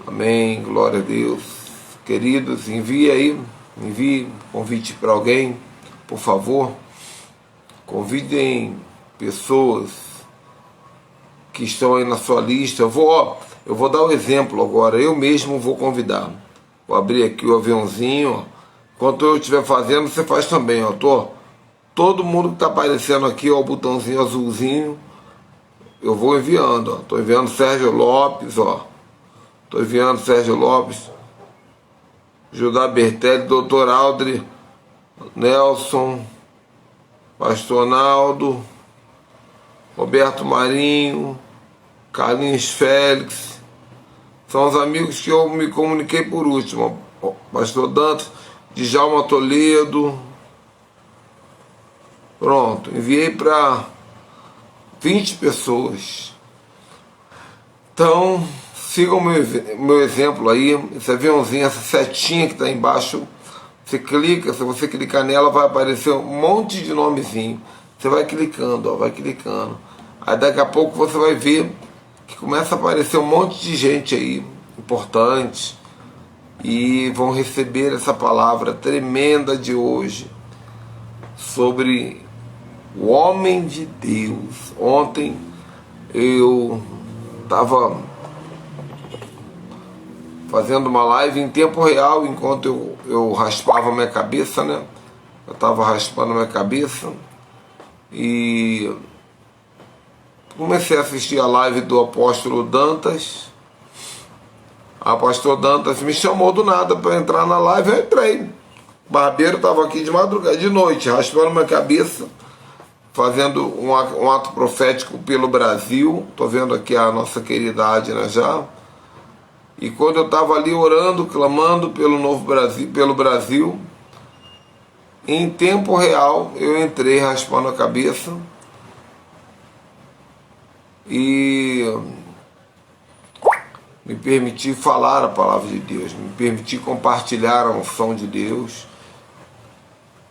Amém, glória a Deus. Queridos, envie convite para alguém, por favor. Convidem pessoas que estão aí na sua lista. Eu vou dar o exemplo agora, eu mesmo vou convidar. Vou abrir aqui o aviãozinho, ó. Enquanto eu estiver fazendo, você faz também, ó. Todo mundo que está aparecendo aqui, ó, o botãozinho azulzinho, eu vou enviando, ó. Estou enviando Sérgio Lopes, ó. Estou enviando Sérgio Lopes, Judá Bertelli, Dr. Aldri, Nelson, Pastor Naldo, Roberto Marinho, Carlinhos Félix. São os amigos que eu me comuniquei por último. Pastor Dantas, Djalma Toledo. Pronto, enviei para 20 pessoas. Então, sigam o meu exemplo aí. Esse aviãozinho, essa setinha que está embaixo, você clica, se você clicar nela vai aparecer um monte de nomezinho. Você vai clicando, ó, vai clicando. Aí daqui a pouco você vai ver que começa a aparecer um monte de gente aí, importante, e vão receber essa palavra tremenda de hoje, sobre o homem de Deus. Ontem eu estava fazendo uma live em tempo real, enquanto eu raspava minha cabeça, né? Eu estava raspando minha cabeça e comecei a assistir a live do apóstolo Dantas. O pastor Dantas me chamou do nada para entrar na live, eu entrei. O barbeiro estava aqui de madrugada, de noite, raspando minha cabeça, fazendo um ato profético pelo Brasil. Estou vendo aqui a nossa querida Adna já. E quando eu estava ali orando, clamando pelo novo Brasil, pelo Brasil, em tempo real eu entrei raspando a cabeça e me permiti falar a palavra de Deus, me permiti compartilhar a unção de Deus.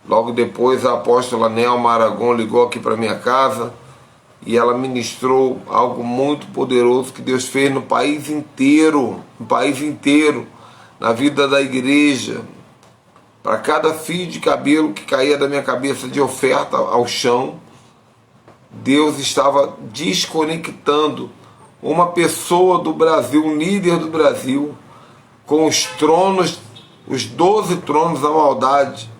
Logo depois a apóstola Nelma Aragon ligou aqui para minha casa e ela ministrou algo muito poderoso que Deus fez no país inteiro, na vida da igreja. Para cada fio de cabelo que caía da minha cabeça de oferta ao chão, Deus estava desconectando uma pessoa do Brasil, um líder do Brasil, com os tronos, os 12 tronos da maldade,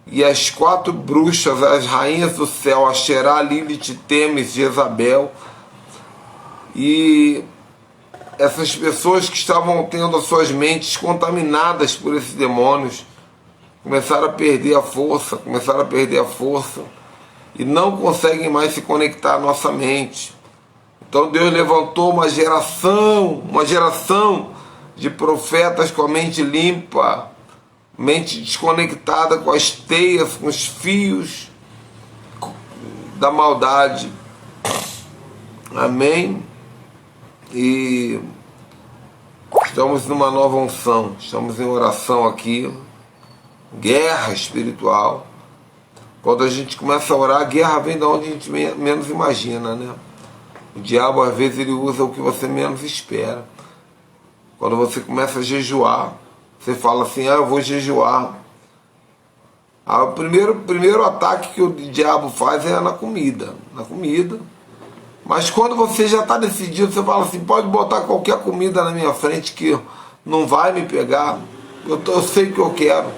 e as 4 bruxas, as rainhas do céu, Axerá, Lilith, Temis, Jezabel, e essas pessoas que estavam tendo as suas mentes contaminadas por esses demônios, começaram a perder a força, e não conseguem mais se conectar à nossa mente. Então Deus levantou uma geração de profetas com a mente limpa, mente desconectada com as teias, com os fios da maldade. Amém? E estamos numa nova unção, estamos em oração aqui, guerra espiritual. Quando a gente começa a orar, a guerra vem de onde a gente menos imagina, né? O diabo, às vezes, ele usa o que você menos espera. Quando você começa a jejuar, você fala assim, eu vou jejuar. O primeiro ataque que o diabo faz é na comida. Mas quando você já está decidido, você fala assim, pode botar qualquer comida na minha frente que não vai me pegar. Eu sei o que eu quero.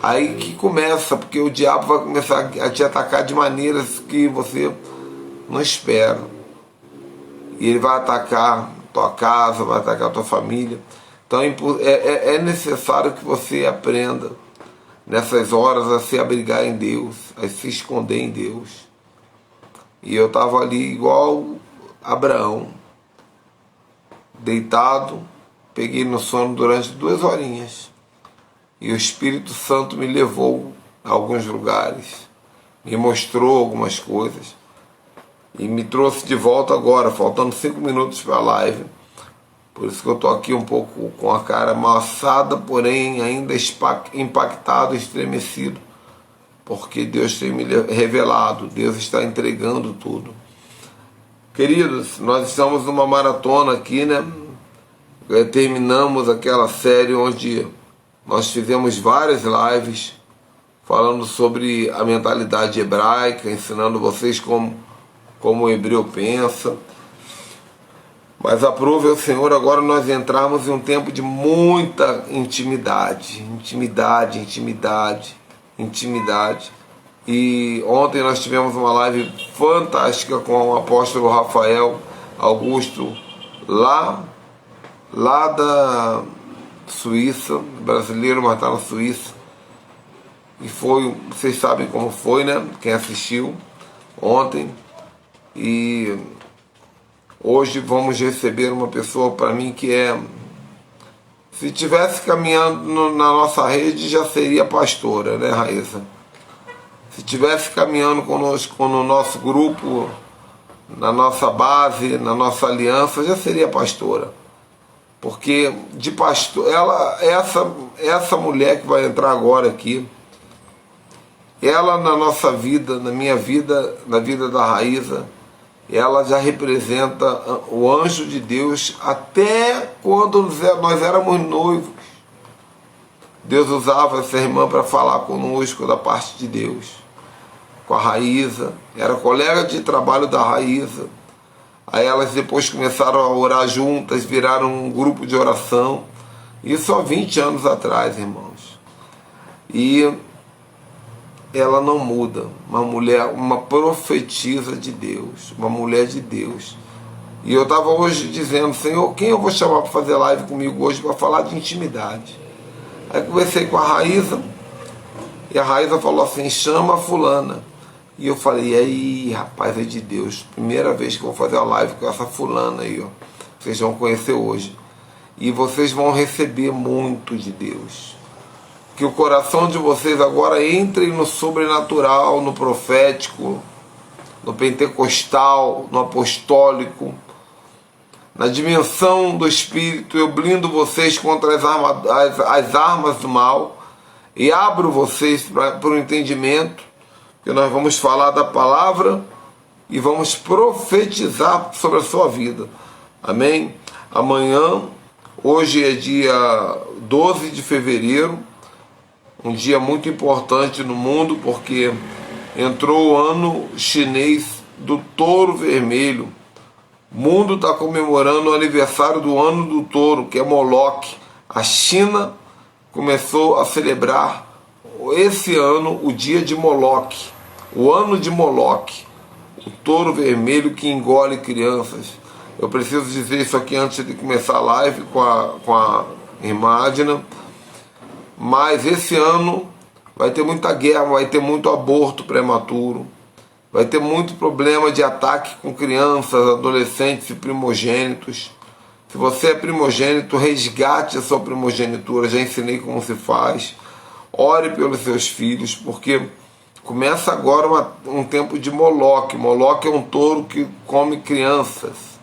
Aí que começa, porque o diabo vai começar a te atacar de maneiras que você não espera. E ele vai atacar tua casa, vai atacar tua família. Então é necessário que você aprenda nessas horas a se abrigar em Deus, a se esconder em Deus. E eu estava ali igual Abraão, deitado, peguei no sono durante 2 horinhas. E o Espírito Santo me levou a alguns lugares, me mostrou algumas coisas e me trouxe de volta agora, faltando 5 minutos para a live. Por isso que eu estou aqui um pouco com a cara amassada, porém ainda impactado, estremecido, porque Deus tem me revelado, Deus está entregando tudo. Queridos, nós estamos numa maratona aqui, né? Terminamos aquela série onde nós fizemos várias lives falando sobre a mentalidade hebraica, ensinando vocês como o hebreu pensa. Mas aprove ao Senhor agora nós entrarmos em um tempo de muita intimidade. E ontem nós tivemos uma live fantástica com o apóstolo Rafael Augusto, lá da Suíça, brasileiro, mas está na Suíça. E foi, vocês sabem como foi, né? Quem assistiu ontem. E hoje vamos receber uma pessoa para mim que se tivesse caminhando na nossa rede já seria pastora, né, Raíssa? Se tivesse caminhando conosco no nosso grupo, na nossa base, na nossa aliança, já seria pastora. Porque de pastor, essa mulher que vai entrar agora aqui, ela na nossa vida, na minha vida, na vida da Raíssa, ela já representa o anjo de Deus até quando nós éramos noivos. Deus usava essa irmã para falar conosco da parte de Deus. Com a Raíssa, era colega de trabalho da Raíssa. Aí elas depois começaram a orar juntas, viraram um grupo de oração. Isso há 20 anos atrás, irmãos. E ela não muda. Uma mulher, uma profetisa de Deus, uma mulher de Deus. E eu estava hoje dizendo, Senhor, quem eu vou chamar para fazer live comigo hoje para falar de intimidade? Aí conversei com a Raíssa, e a Raíssa falou assim, chama a fulana. E eu falei, aí rapaz, é de Deus, primeira vez que eu vou fazer a live com essa fulana aí, ó. Vocês vão conhecer hoje. E vocês vão receber muito de Deus. Que o coração de vocês agora entre no sobrenatural, no profético, no pentecostal, no apostólico, na dimensão do Espírito. Eu blindo vocês contra as armas do mal e abro vocês para o entendimento, que nós vamos falar da palavra e vamos profetizar sobre a sua vida. Amém? Amanhã, hoje é dia 12 de fevereiro, um dia muito importante no mundo, porque entrou o ano chinês do touro vermelho. O mundo está comemorando o aniversário do ano do touro, que é Moloque. A China começou a celebrar esse ano o dia de Moloque, o ano de Moloque, o touro vermelho que engole crianças. Eu preciso dizer isso aqui antes de começar a live com a irmã Adna. Mas esse ano vai ter muita guerra, vai ter muito aborto prematuro, vai ter muito problema de ataque com crianças, adolescentes e primogênitos. Se você é primogênito, resgate a sua primogenitura, já ensinei como se faz. Ore pelos seus filhos, porque começa agora um tempo de Moloque. Moloque é um touro que come crianças,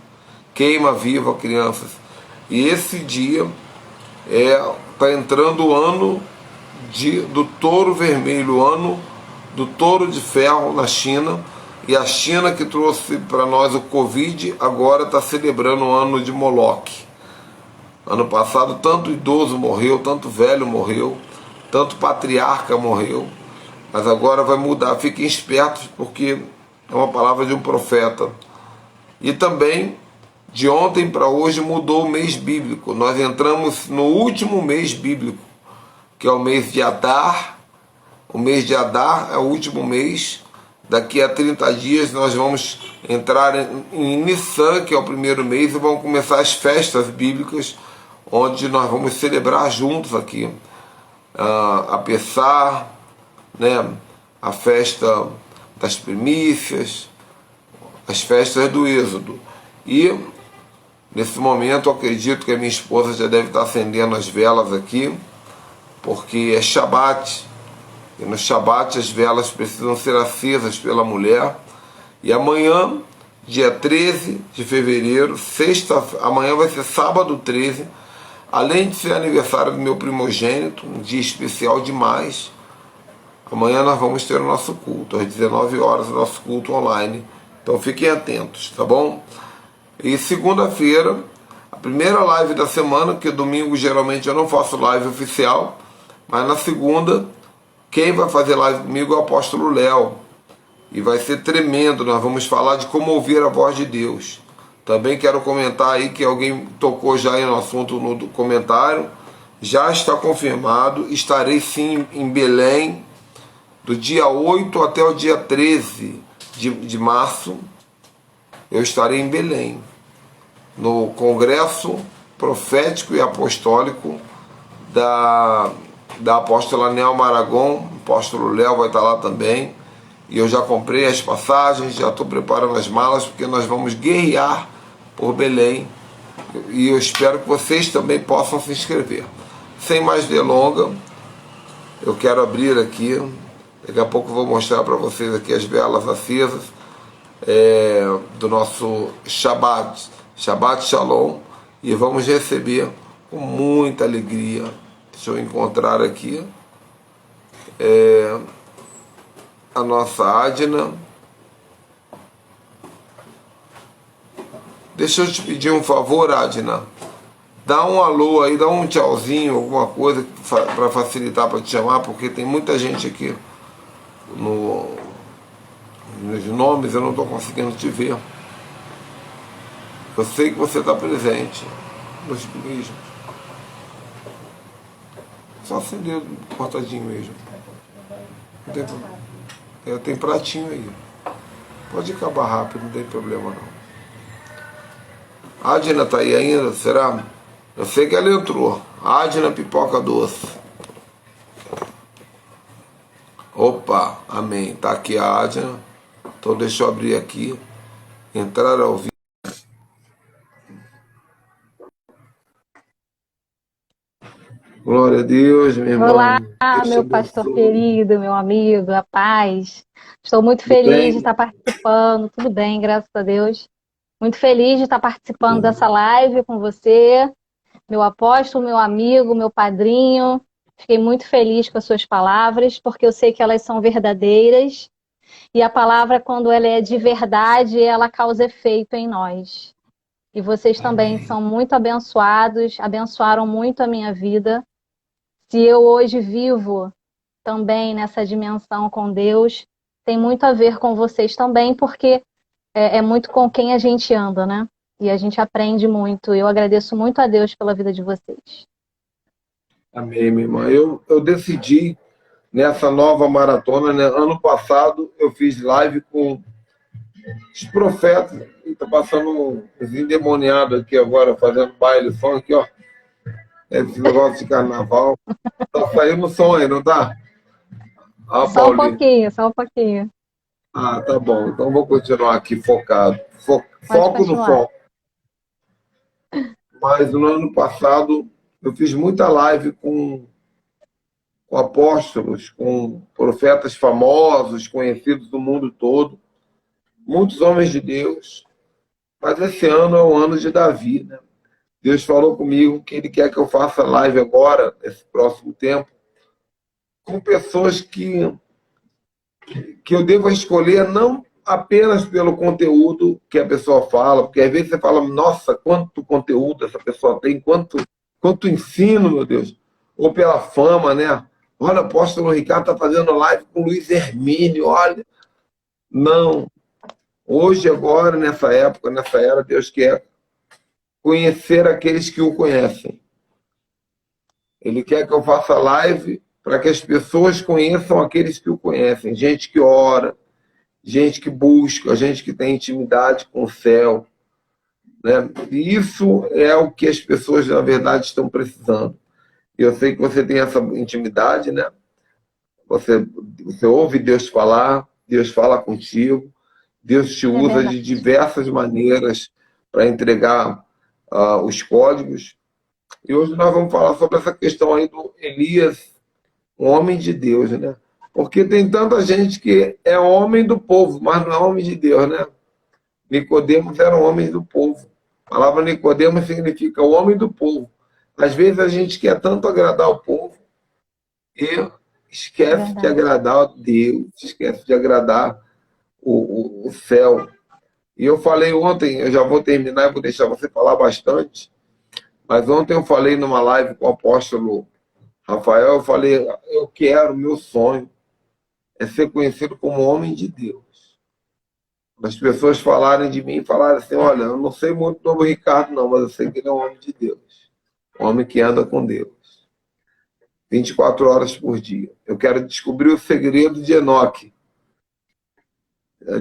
queima viva crianças. E esse dia está entrando o ano do touro vermelho, o ano do touro de ferro na China. E a China, que trouxe para nós o Covid, agora está celebrando o ano de Moloque. Ano passado tanto idoso morreu, tanto velho morreu, tanto patriarca morreu. Mas agora vai mudar. Fiquem espertos, porque é uma palavra de um profeta. E também, de ontem para hoje, mudou o mês bíblico. Nós entramos no último mês bíblico, que é o mês de Adar. O mês de Adar é o último mês. Daqui a 30 dias nós vamos entrar em Nissan, que é o primeiro mês, e vão começar as festas bíblicas, onde nós vamos celebrar juntos aqui. A Pessah, né? A festa das primícias, as festas do Êxodo. E nesse momento eu acredito que a minha esposa já deve estar acendendo as velas aqui, porque é Shabat, e no Shabat as velas precisam ser acesas pela mulher. E amanhã, dia 13 de fevereiro, amanhã vai ser sábado 13, além de ser aniversário do meu primogênito, um dia especial demais. Amanhã nós vamos ter o nosso culto, às 19 horas, o nosso culto online. Então fiquem atentos, tá bom? E segunda-feira, a primeira live da semana, que domingo geralmente eu não faço live oficial, mas na segunda, quem vai fazer live comigo é o apóstolo Léo. E vai ser tremendo, nós vamos falar de como ouvir a voz de Deus. Também quero comentar aí que alguém tocou já no assunto no comentário. Já está confirmado, estarei sim em Belém, do dia 8 até o dia 13 de março. Eu estarei em Belém, no Congresso Profético e Apostólico da apóstola Nelma Aragon. O apóstolo Léo vai estar lá também. E eu já comprei as passagens, já estou preparando as malas, porque nós vamos guerrear por Belém. E eu espero que vocês também possam se inscrever. Sem mais delongas, eu quero abrir aqui. Daqui a pouco eu vou mostrar para vocês aqui as velas acesas do nosso Shabbat Shalom. E vamos receber com muita alegria. Deixa eu encontrar aqui a nossa Adna. Deixa eu te pedir um favor, Adna. Dá um alô aí, dá um tchauzinho, alguma coisa para facilitar para te chamar, porque tem muita gente aqui nos nomes, eu não estou conseguindo te ver. Eu sei que você está presente nos mesmos. Só acender cortadinho mesmo. Tem pratinho aí. Pode acabar rápido, não tem problema não. A Adna tá aí ainda? Será? Eu sei que ela entrou. Adna Pipoca Doce. Opa, amém. Tá aqui a Adna. Então deixa eu abrir aqui. Entrar ao vivo. Glória a Deus, minha irmã. Olá, Deus te meu pastor abençoe. querido, meu amigo, a paz. Estou muito Tudo feliz de bem? estar participando, tudo bem, graças a Deus. Muito feliz de estar participando dessa live com você, meu apóstolo, meu amigo, meu padrinho. Fiquei muito feliz com as suas palavras, porque eu sei que elas são verdadeiras. E a palavra, quando ela é de verdade, ela causa efeito em nós. E vocês também Amém. são muito abençoados, abençoaram muito a minha vida. Se eu hoje vivo também nessa dimensão com Deus, tem muito a ver com vocês também, porque é muito com quem a gente anda, né? E a gente aprende muito. Eu agradeço muito a Deus pela vida de vocês. Amém, minha irmã. Eu decidi nessa nova maratona, né? Ano passado eu fiz live com os profetas. E tá passando uns endemoniados aqui agora, fazendo baile funk, ó. Esse negócio de carnaval. Tá saindo som aí, não tá? Ah, Só um Paulinho. pouquinho, só um pouquinho. Ah, tá bom. Então vou continuar aqui focado. Pode Foco no continuar. foco. Mas no ano passado eu fiz muita live com com apóstolos, com profetas famosos, conhecidos do mundo todo, muitos homens de Deus, mas esse ano é o ano de Davi, né? Deus falou comigo que Ele quer que eu faça live agora, nesse próximo tempo, com pessoas que eu devo escolher não apenas pelo conteúdo que a pessoa fala, porque às vezes você fala, nossa, quanto conteúdo essa pessoa tem, quanto ensino, meu Deus, ou pela fama, né? Olha, o apóstolo Ricardo está fazendo live com o Luiz Hermínio, olha. Não. Hoje, agora, nessa época, nessa era, Deus quer conhecer aqueles que o conhecem. Ele quer que eu faça live para que as pessoas conheçam aqueles que o conhecem. Gente que ora, gente que busca, gente que tem intimidade com o céu, né? E isso é o que as pessoas, na verdade, estão precisando. E eu sei que você tem essa intimidade, né? Você ouve Deus falar, Deus fala contigo, Deus te usa de diversas maneiras para entregar os códigos. E hoje nós vamos falar sobre essa questão aí do Elias, um homem de Deus, né? Porque tem tanta gente que é homem do povo, mas não é homem de Deus, né? Nicodemos era um homem do povo. A palavra Nicodemos significa o homem do povo. Às vezes a gente quer tanto agradar o povo e esquece de agradar a Deus, esquece de agradar o céu. E eu falei ontem, eu já vou terminar e vou deixar você falar bastante, mas ontem eu falei numa live com o apóstolo Rafael, eu falei, eu quero, meu sonho é ser conhecido como homem de Deus. As pessoas falarem de mim, falarem assim, olha, eu não sei muito do Ricardo não, mas eu sei que ele é um homem de Deus. Um homem que anda com Deus. 24 horas por dia. Eu quero descobrir o segredo de Enoque.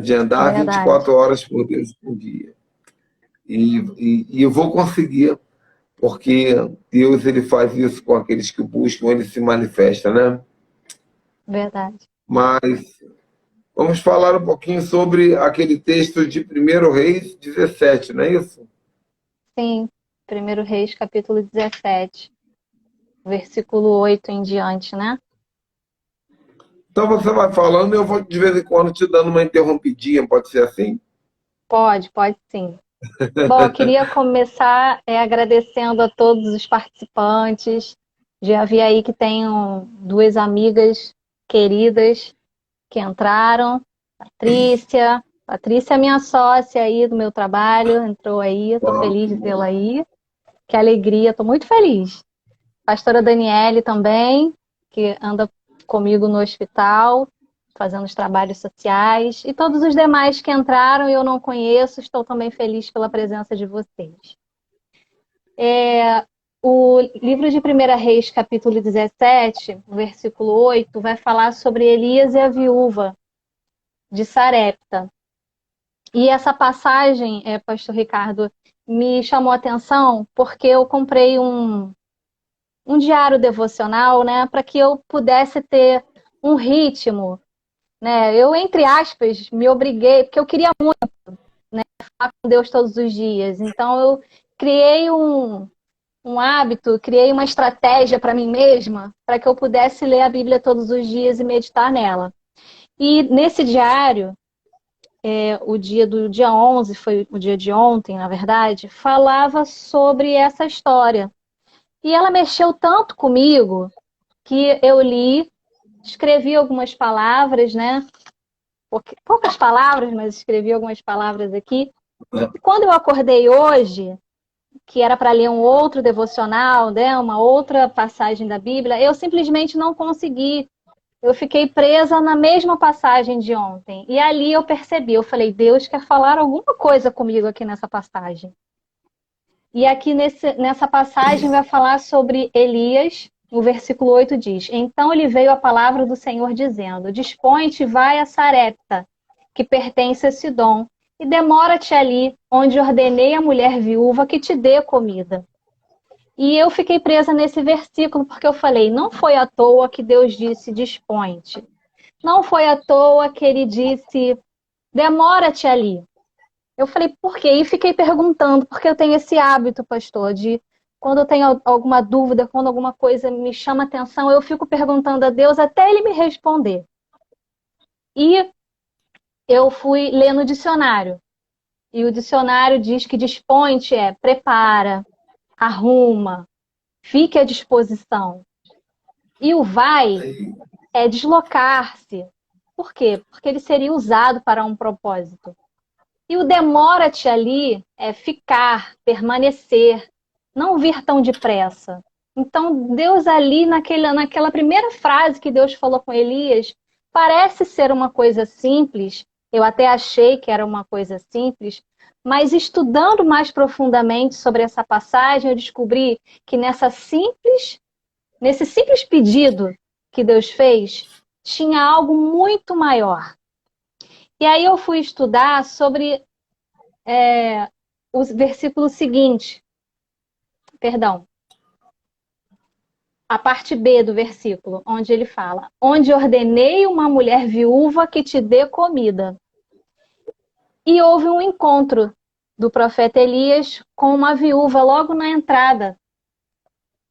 De andar 24 horas por Deus por dia. E eu vou conseguir, porque Deus ele faz isso com aqueles que o buscam, ele se manifesta, né? Verdade. Mas vamos falar um pouquinho sobre aquele texto de 1 Reis 17, não é isso? Sim, 1 Reis, capítulo 17, versículo 8 em diante, né? Então você vai falando e eu vou de vez em quando te dando uma interrompidinha, pode ser assim? Pode sim. Bom, eu queria começar agradecendo a todos os participantes. Já vi aí que tenho duas amigas queridas que entraram. Patrícia é minha sócia aí do meu trabalho, entrou aí, estou feliz de tê-la aí. Que alegria, estou muito feliz. Pastora Daniele também, que anda comigo no hospital, fazendo os trabalhos sociais. E todos os demais que entraram e eu não conheço, estou também feliz pela presença de vocês. O livro de 1 Reis, capítulo 17, versículo 8, vai falar sobre Elias e a viúva de Sarepta. E essa passagem, pastor Ricardo, me chamou a atenção porque eu comprei um diário devocional, né, para que eu pudesse ter um ritmo, né? Eu, entre aspas, me obriguei, porque eu queria muito, né, falar com Deus todos os dias. Então eu criei um hábito, criei uma estratégia para mim mesma, para que eu pudesse ler a Bíblia todos os dias e meditar nela. E nesse diário, o dia 11, foi o dia de ontem, na verdade, falava sobre essa história. E ela mexeu tanto comigo que eu li, escrevi algumas palavras, né? Poucas palavras, mas escrevi algumas palavras aqui. Quando eu acordei hoje, que era para ler um outro devocional, né? Uma outra passagem da Bíblia, eu simplesmente não consegui. Eu fiquei presa na mesma passagem de ontem. E ali eu percebi, eu falei, Deus quer falar alguma coisa comigo aqui nessa passagem. E aqui nessa passagem vai falar sobre Elias. O versículo 8 diz: Então lhe veio a palavra do Senhor dizendo: Dispõe-te e vai a Sarepta, que pertence a Sidom, e demora-te ali, onde ordenei à mulher viúva que te dê comida. E eu fiquei presa nesse versículo, porque eu falei, não foi à toa que Deus disse, dispõe-te. Não foi à toa que ele disse, demora-te ali. Eu falei, por quê? E fiquei perguntando, porque eu tenho esse hábito, pastor, de quando eu tenho alguma dúvida, quando alguma coisa me chama atenção, eu fico perguntando a Deus até Ele me responder. E eu fui ler no dicionário. E o dicionário diz que desponte é prepara, arruma, fique à disposição. E o vai é deslocar-se. Por quê? Porque ele seria usado para um propósito. E o demora-te ali é ficar, permanecer, não vir tão depressa. Então, Deus ali, naquela primeira frase que Deus falou com Elias, parece ser uma coisa simples, eu até achei que era uma coisa simples, mas estudando mais profundamente sobre essa passagem, eu descobri que nesse simples pedido que Deus fez, tinha algo muito maior. E aí eu fui estudar sobre o versículo seguinte, perdão, a parte B do versículo, onde ele fala: onde ordenei uma mulher viúva que te dê comida. E houve um encontro do profeta Elias com uma viúva logo na entrada,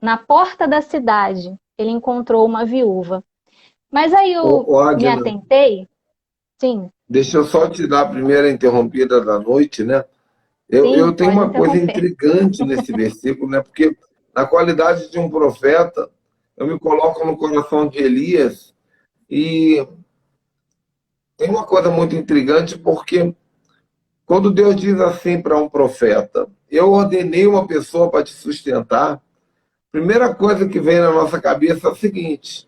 na porta da cidade. Ele encontrou uma viúva. Mas aí eu me Agnes, atentei, sim, deixa eu só te dar a primeira interrompida da noite, né? Eu sim, tenho pode uma coisa interromper. intrigante nesse versículo, né? Porque na qualidade de um profeta, eu me coloco no coração de Elias e tem uma coisa muito intrigante porque quando Deus diz assim para um profeta, eu ordenei uma pessoa para te sustentar, a primeira coisa que vem na nossa cabeça é o seguinte: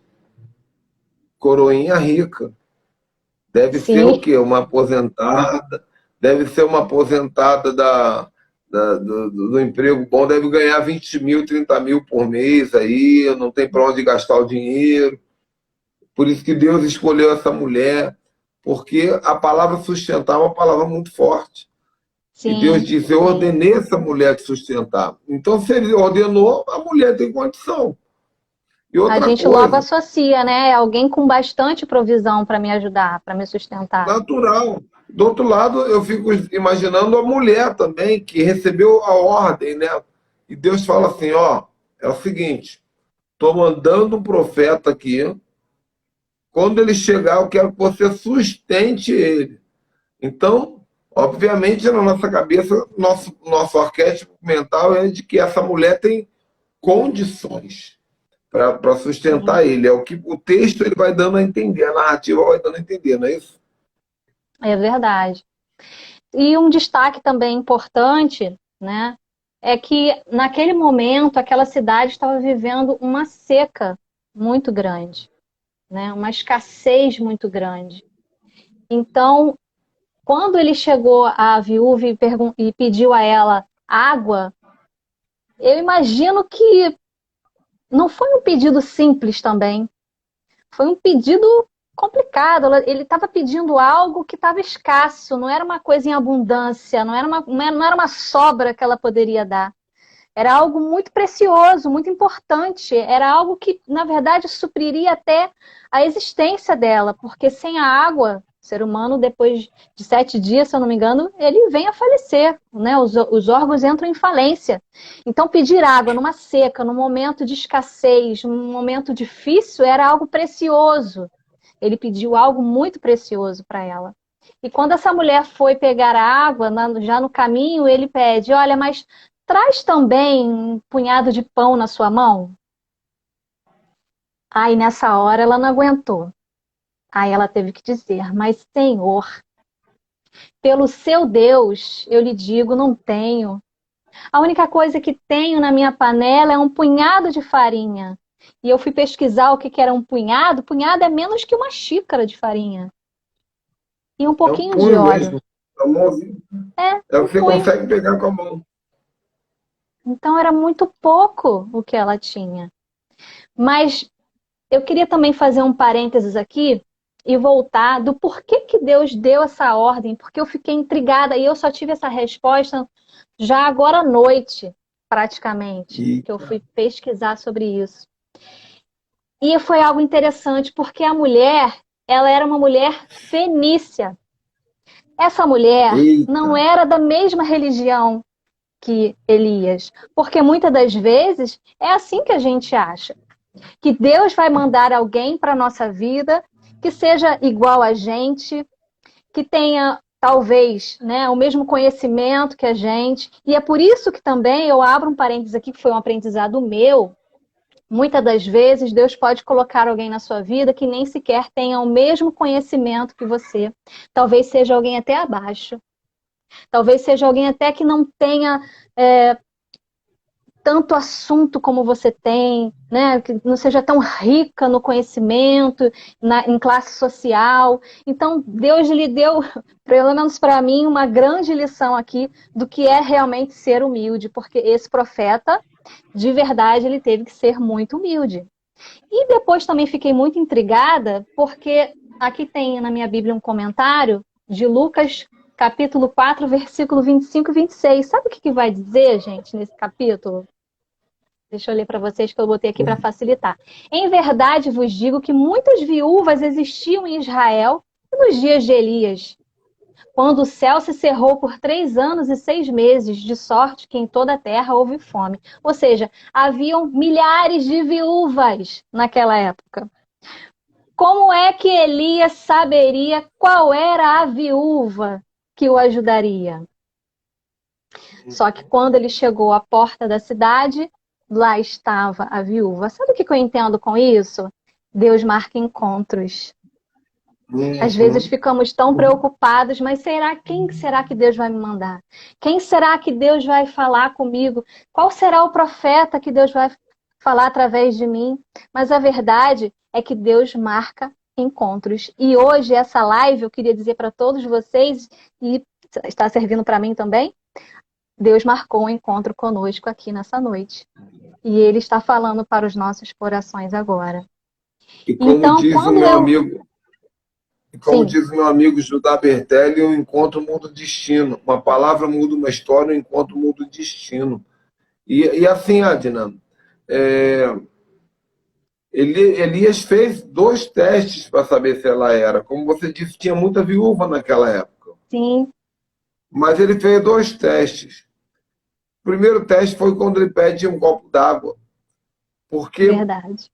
coroinha rica. Deve ser o Sim, quê? Uma aposentada, deve ser uma aposentada do emprego bom, deve ganhar 20 mil, 30 mil por mês aí, não tem para onde gastar o dinheiro. Por isso que Deus escolheu essa mulher, porque a palavra sustentar é uma palavra muito forte. E Deus sim, disse: eu sim. ordenei essa mulher te sustentar. Então, se ele ordenou, a mulher tem condição. E A outra gente logo coisa, associa, né? Alguém com bastante provisão para me ajudar, para me sustentar. natural. Do outro lado, eu fico imaginando a mulher também, que recebeu a ordem, né? E Deus fala assim: ó, é o seguinte, estou mandando um profeta aqui, quando ele chegar, eu quero que você sustente ele. Então, obviamente, na nossa cabeça, nosso arquétipo mental é de que essa mulher tem condições para Sim, sustentar ele. É o que o texto ele vai dando a entender, a narrativa vai dando a entender, não é isso? é verdade. E um destaque também importante, né, é que naquele momento aquela cidade estava vivendo uma seca muito grande, né, uma escassez muito grande. Então, quando ele chegou à viúva e pediu a ela água, eu imagino que não foi um pedido simples também. Foi um pedido complicado. Ele estava pedindo algo que estava escasso, não era uma coisa em abundância, não era uma sobra que ela poderia dar. Era algo muito precioso, muito importante. Era algo que, na verdade, supriria até a existência dela, porque sem a água, o ser humano, depois de 7 dias, se eu não me engano, ele vem a falecer, né? Os órgãos entram em falência. Então, pedir água numa seca, num momento de escassez, num momento difícil, era algo precioso. Ele pediu algo muito precioso para ela. E quando essa mulher foi pegar a água, já no caminho, ele pede: olha, mas traz também um punhado de pão na sua mão. Aí nessa hora ela não aguentou. Aí ela teve que dizer: mas Senhor, pelo seu Deus, eu lhe digo, não tenho. A única coisa que tenho na minha panela é um punhado de farinha. E eu fui pesquisar o que era um punhado. Punhado é menos que uma xícara de farinha. E um É um pouquinho de punho óleo. mesmo, a mãozinha. É, É o um que você punho. consegue pegar com a mão. Então era muito pouco o que ela tinha. Mas eu queria também fazer um parênteses aqui e voltar do porquê que Deus deu essa ordem, porque eu fiquei intrigada e eu só tive essa resposta já agora à noite, praticamente, E que eu fui pesquisar sobre isso. E foi algo interessante, porque a mulher, ela era uma mulher fenícia. Essa mulher eita, não era da mesma religião. que Elias, porque muitas das vezes é assim que a gente acha, que Deus vai mandar alguém para a nossa vida que seja igual a gente, que tenha talvez, né, o mesmo conhecimento que a gente, e é por isso que também eu abro um parênteses aqui, que foi um aprendizado meu. Muitas das vezes, Deus pode colocar alguém na sua vida que nem sequer tenha o mesmo conhecimento que você. Talvez seja alguém até abaixo. Talvez seja alguém até que não tenha tanto assunto como você tem, né? Que não seja tão rica no conhecimento, em classe social. Então, Deus lhe deu, pelo menos para mim, uma grande lição aqui do que é realmente ser humilde, porque esse profeta, de verdade, ele teve que ser muito humilde. E depois também fiquei muito intrigada, porque aqui tem na minha Bíblia um comentário de Lucas, capítulo 4, versículo 25 e 26. Sabe o que vai dizer, gente, nesse capítulo? Deixa eu ler para vocês que eu botei aqui para facilitar. Em verdade vos digo que muitas viúvas existiam em Israel nos dias de Elias, quando o céu se cerrou por 3 anos e 6 meses, de sorte que em toda a terra houve fome. Ou seja, haviam milhares de viúvas naquela época. Como é que Elias saberia qual era a viúva que o ajudaria? Só que quando ele chegou à porta da cidade, lá estava a viúva. Sabe o que eu entendo com isso? Deus marca encontros. Às vezes ficamos tão preocupados, mas quem será que Deus vai me mandar? Quem será que Deus vai falar comigo? Qual será o profeta que Deus vai falar através de mim? Mas a verdade é que Deus marca encontros. E hoje, essa live, eu queria dizer para todos vocês, e está servindo para mim também, Deus marcou um encontro conosco aqui nessa noite. E Ele está falando para os nossos corações agora. E como então, diz o meu amigo, diz o meu amigo Judá Bertelli, um encontro muda o destino. Uma palavra muda uma história, um encontro muda o destino. E assim, Adna, Elias fez 2 testes para saber se ela era. Como você disse, tinha muita viúva naquela época. Sim. Mas ele fez 2 testes. O primeiro teste foi quando ele pede um copo d'água. Porque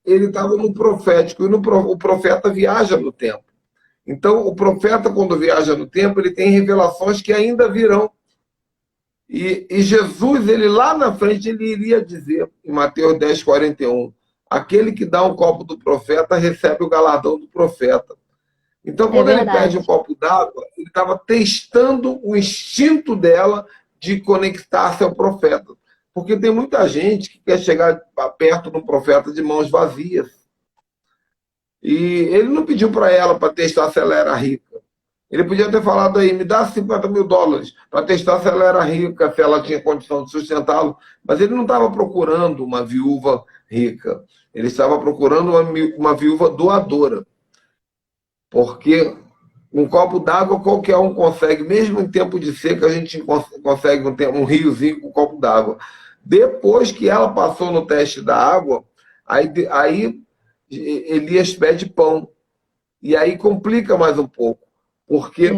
ele estava no profético, e o profeta viaja no tempo. Então, o profeta, quando viaja no tempo, ele tem revelações que ainda virão. E Jesus, ele lá na frente, ele iria dizer, em Mateus 10, 41, aquele que dá um copo do profeta recebe o galardão do profeta. Então, quando ele pede um copo d'água, ele estava testando o instinto dela de conectar-se ao profeta. Porque tem muita gente que quer chegar perto de um profeta de mãos vazias. E ele não pediu para ela para testar se ela era rica. Ele podia ter falado aí, me dá $50 mil para testar se ela era rica, se ela tinha condição de sustentá-lo. Mas ele não estava procurando uma viúva rica. Ele estava procurando uma viúva doadora. Porque um copo d'água qualquer um consegue, mesmo em tempo de seca, a gente consegue um riozinho com um copo d'água. Depois que ela passou no teste da água, aí Elias pede pão. E aí complica mais um pouco, porque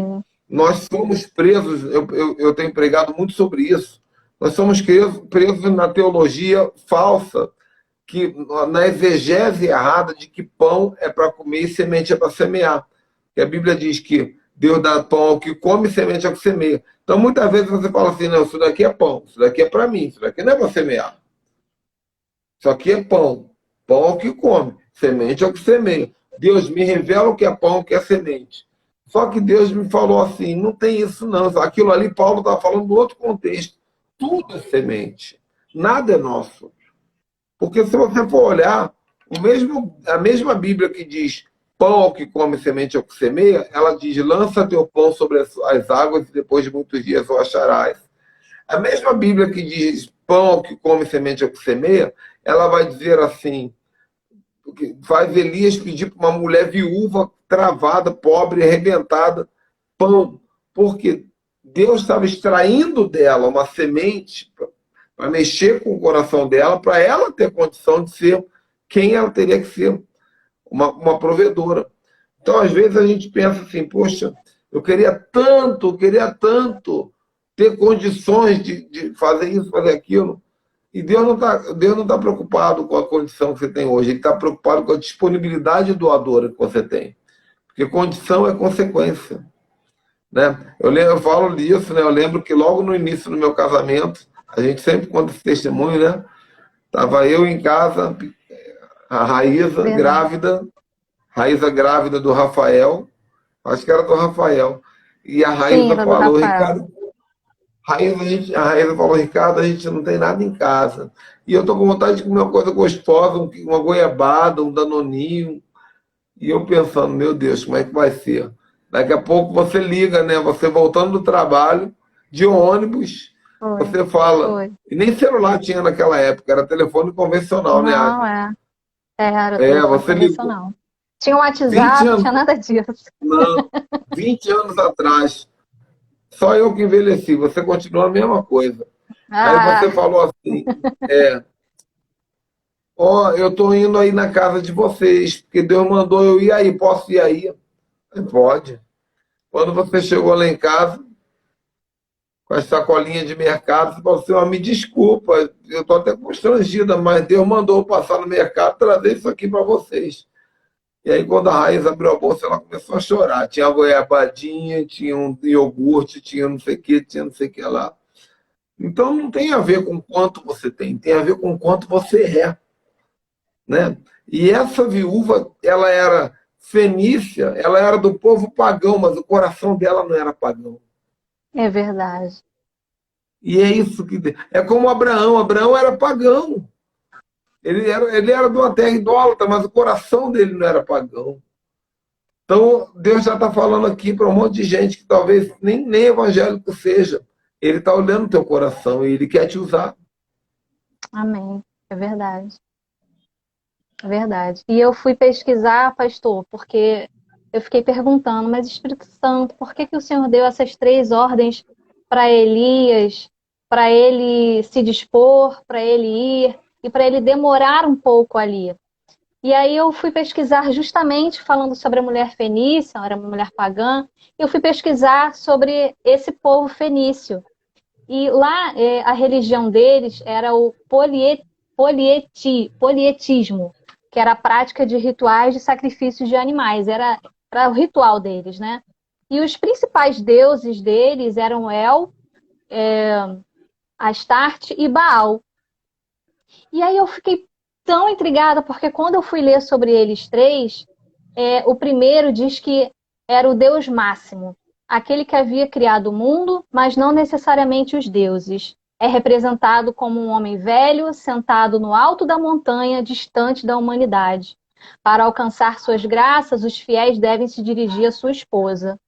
nós somos presos, eu tenho pregado muito sobre isso, nós somos presos na teologia falsa, na exegese errada de que pão é para comer e semente é para semear. E a Bíblia diz que Deus dá pão ao que come e semente ao que semeia. Então, muitas vezes você fala assim, não, isso daqui é pão, isso daqui é para mim, isso daqui não é para semear. Isso aqui é pão. Pão ao que come, semente ao que semeia. Deus me revela o que é pão, o que é semente. Só que Deus me falou assim, não tem isso não. Aquilo ali, Paulo está falando no outro contexto. Tudo é semente. Nada é nosso. Porque se você for olhar, a mesma Bíblia que diz pão ao que come, semente ao que semeia, ela diz, lança teu pão sobre as águas e depois de muitos dias o acharás. A mesma Bíblia que diz pão ao que come, semente ao que semeia, ela vai dizer assim, faz Elias pedir para uma mulher viúva, travada, pobre, arrebentada, pão, porque Deus estava extraindo dela uma semente para mexer com o coração dela, para ela ter condição de ser quem ela teria que ser, uma provedora. Então, às vezes, a gente pensa assim, poxa, eu queria tanto ter condições de fazer isso, fazer aquilo. E Deus não tá preocupado com a condição que você tem hoje, Ele está preocupado com a disponibilidade doadora que você tem. Porque condição é consequência. Né? Eu falo disso, né? Eu lembro que logo no início do meu casamento, a gente sempre conta esse testemunho, né? Tava eu em casa, a Raíza grávida do Rafael, acho que era do Rafael, e a Sim, Raíza era do falou, Rafael. Ricardo, a Raíza falou, Ricardo, a gente não tem nada em casa. E eu tô com vontade de comer uma coisa gostosa, uma goiabada, um danoninho. E eu pensando, meu Deus, como é que vai ser? Daqui a pouco você liga, né? Você voltando do trabalho, de ônibus, Foi, você fala. foi. E nem celular tinha naquela época, era telefone convencional, né, Não, Agnes? era o telefone Você ligou. convencional. Tinha um 20 WhatsApp, anos, tinha nada disso. não, 20 anos atrás, só eu que envelheci, você continua a mesma coisa. Aí você Ah, falou assim, ó, eu tô indo aí na casa de vocês, porque Deus mandou eu ir aí, posso ir aí? Pode. Quando você chegou lá em casa, com a sacolinha de mercado, você falou assim, ó, me desculpa, eu estou até constrangida, mas Deus mandou eu passar no mercado trazer isso aqui para vocês. E aí, quando a Raiz abriu a bolsa, ela começou a chorar. Tinha goiabadinha, tinha um iogurte, tinha não sei o que, tinha não sei o que lá. Então, não tem a ver com quanto você tem a ver com quanto você é. Né? E essa viúva, ela era fenícia, ela era do povo pagão, mas o coração dela não era pagão. é verdade. E é isso que. É como Abraão. Abraão era pagão. Ele era de uma terra idólatra, mas o coração dele não era pagão. Então, Deus já está falando aqui para um monte de gente que talvez nem evangélico seja. Ele está olhando o teu coração e ele quer te usar. Amém. É verdade. É verdade. E eu fui pesquisar, pastor, porque eu fiquei perguntando, mas Espírito Santo, por que que o Senhor deu essas 3 ordens para Elias, para ele se dispor, para ele ir e para ele demorar um pouco ali? E aí eu fui pesquisar justamente falando sobre a mulher fenícia, era uma mulher pagã, e eu fui pesquisar sobre esse povo fenício. E lá a religião deles era o polietismo, que era a prática de rituais de sacrifícios de animais, era o ritual deles, né? E os principais deuses deles eram El, Astarte e Baal. E aí eu fiquei tão intrigada, porque quando eu fui ler sobre eles três, o primeiro diz que era o Deus máximo, aquele que havia criado o mundo, mas não necessariamente os deuses. É representado como um homem velho, sentado no alto da montanha, distante da humanidade. Para alcançar suas graças, os fiéis devem se dirigir à sua esposa.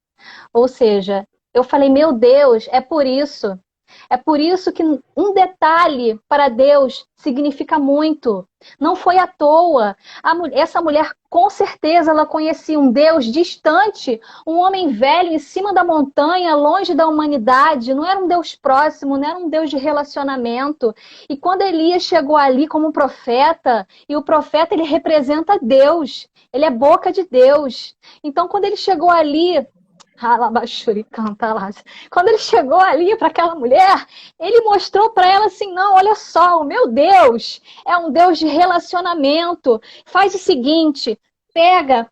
Ou seja, eu falei, meu Deus, é por isso. É por isso que um detalhe para Deus significa muito. Não foi à toa. Essa mulher, com certeza, ela conhecia um Deus distante, um homem velho em cima da montanha, longe da humanidade. Não era um Deus próximo, não era um Deus de relacionamento. E quando Elias chegou ali como profeta, e o profeta ele representa Deus, ele é boca de Deus. Então, quando ele chegou ali, quando ele chegou ali para aquela mulher, ele mostrou para ela assim, não, olha só, o meu Deus é um Deus de relacionamento. Faz o seguinte, pega,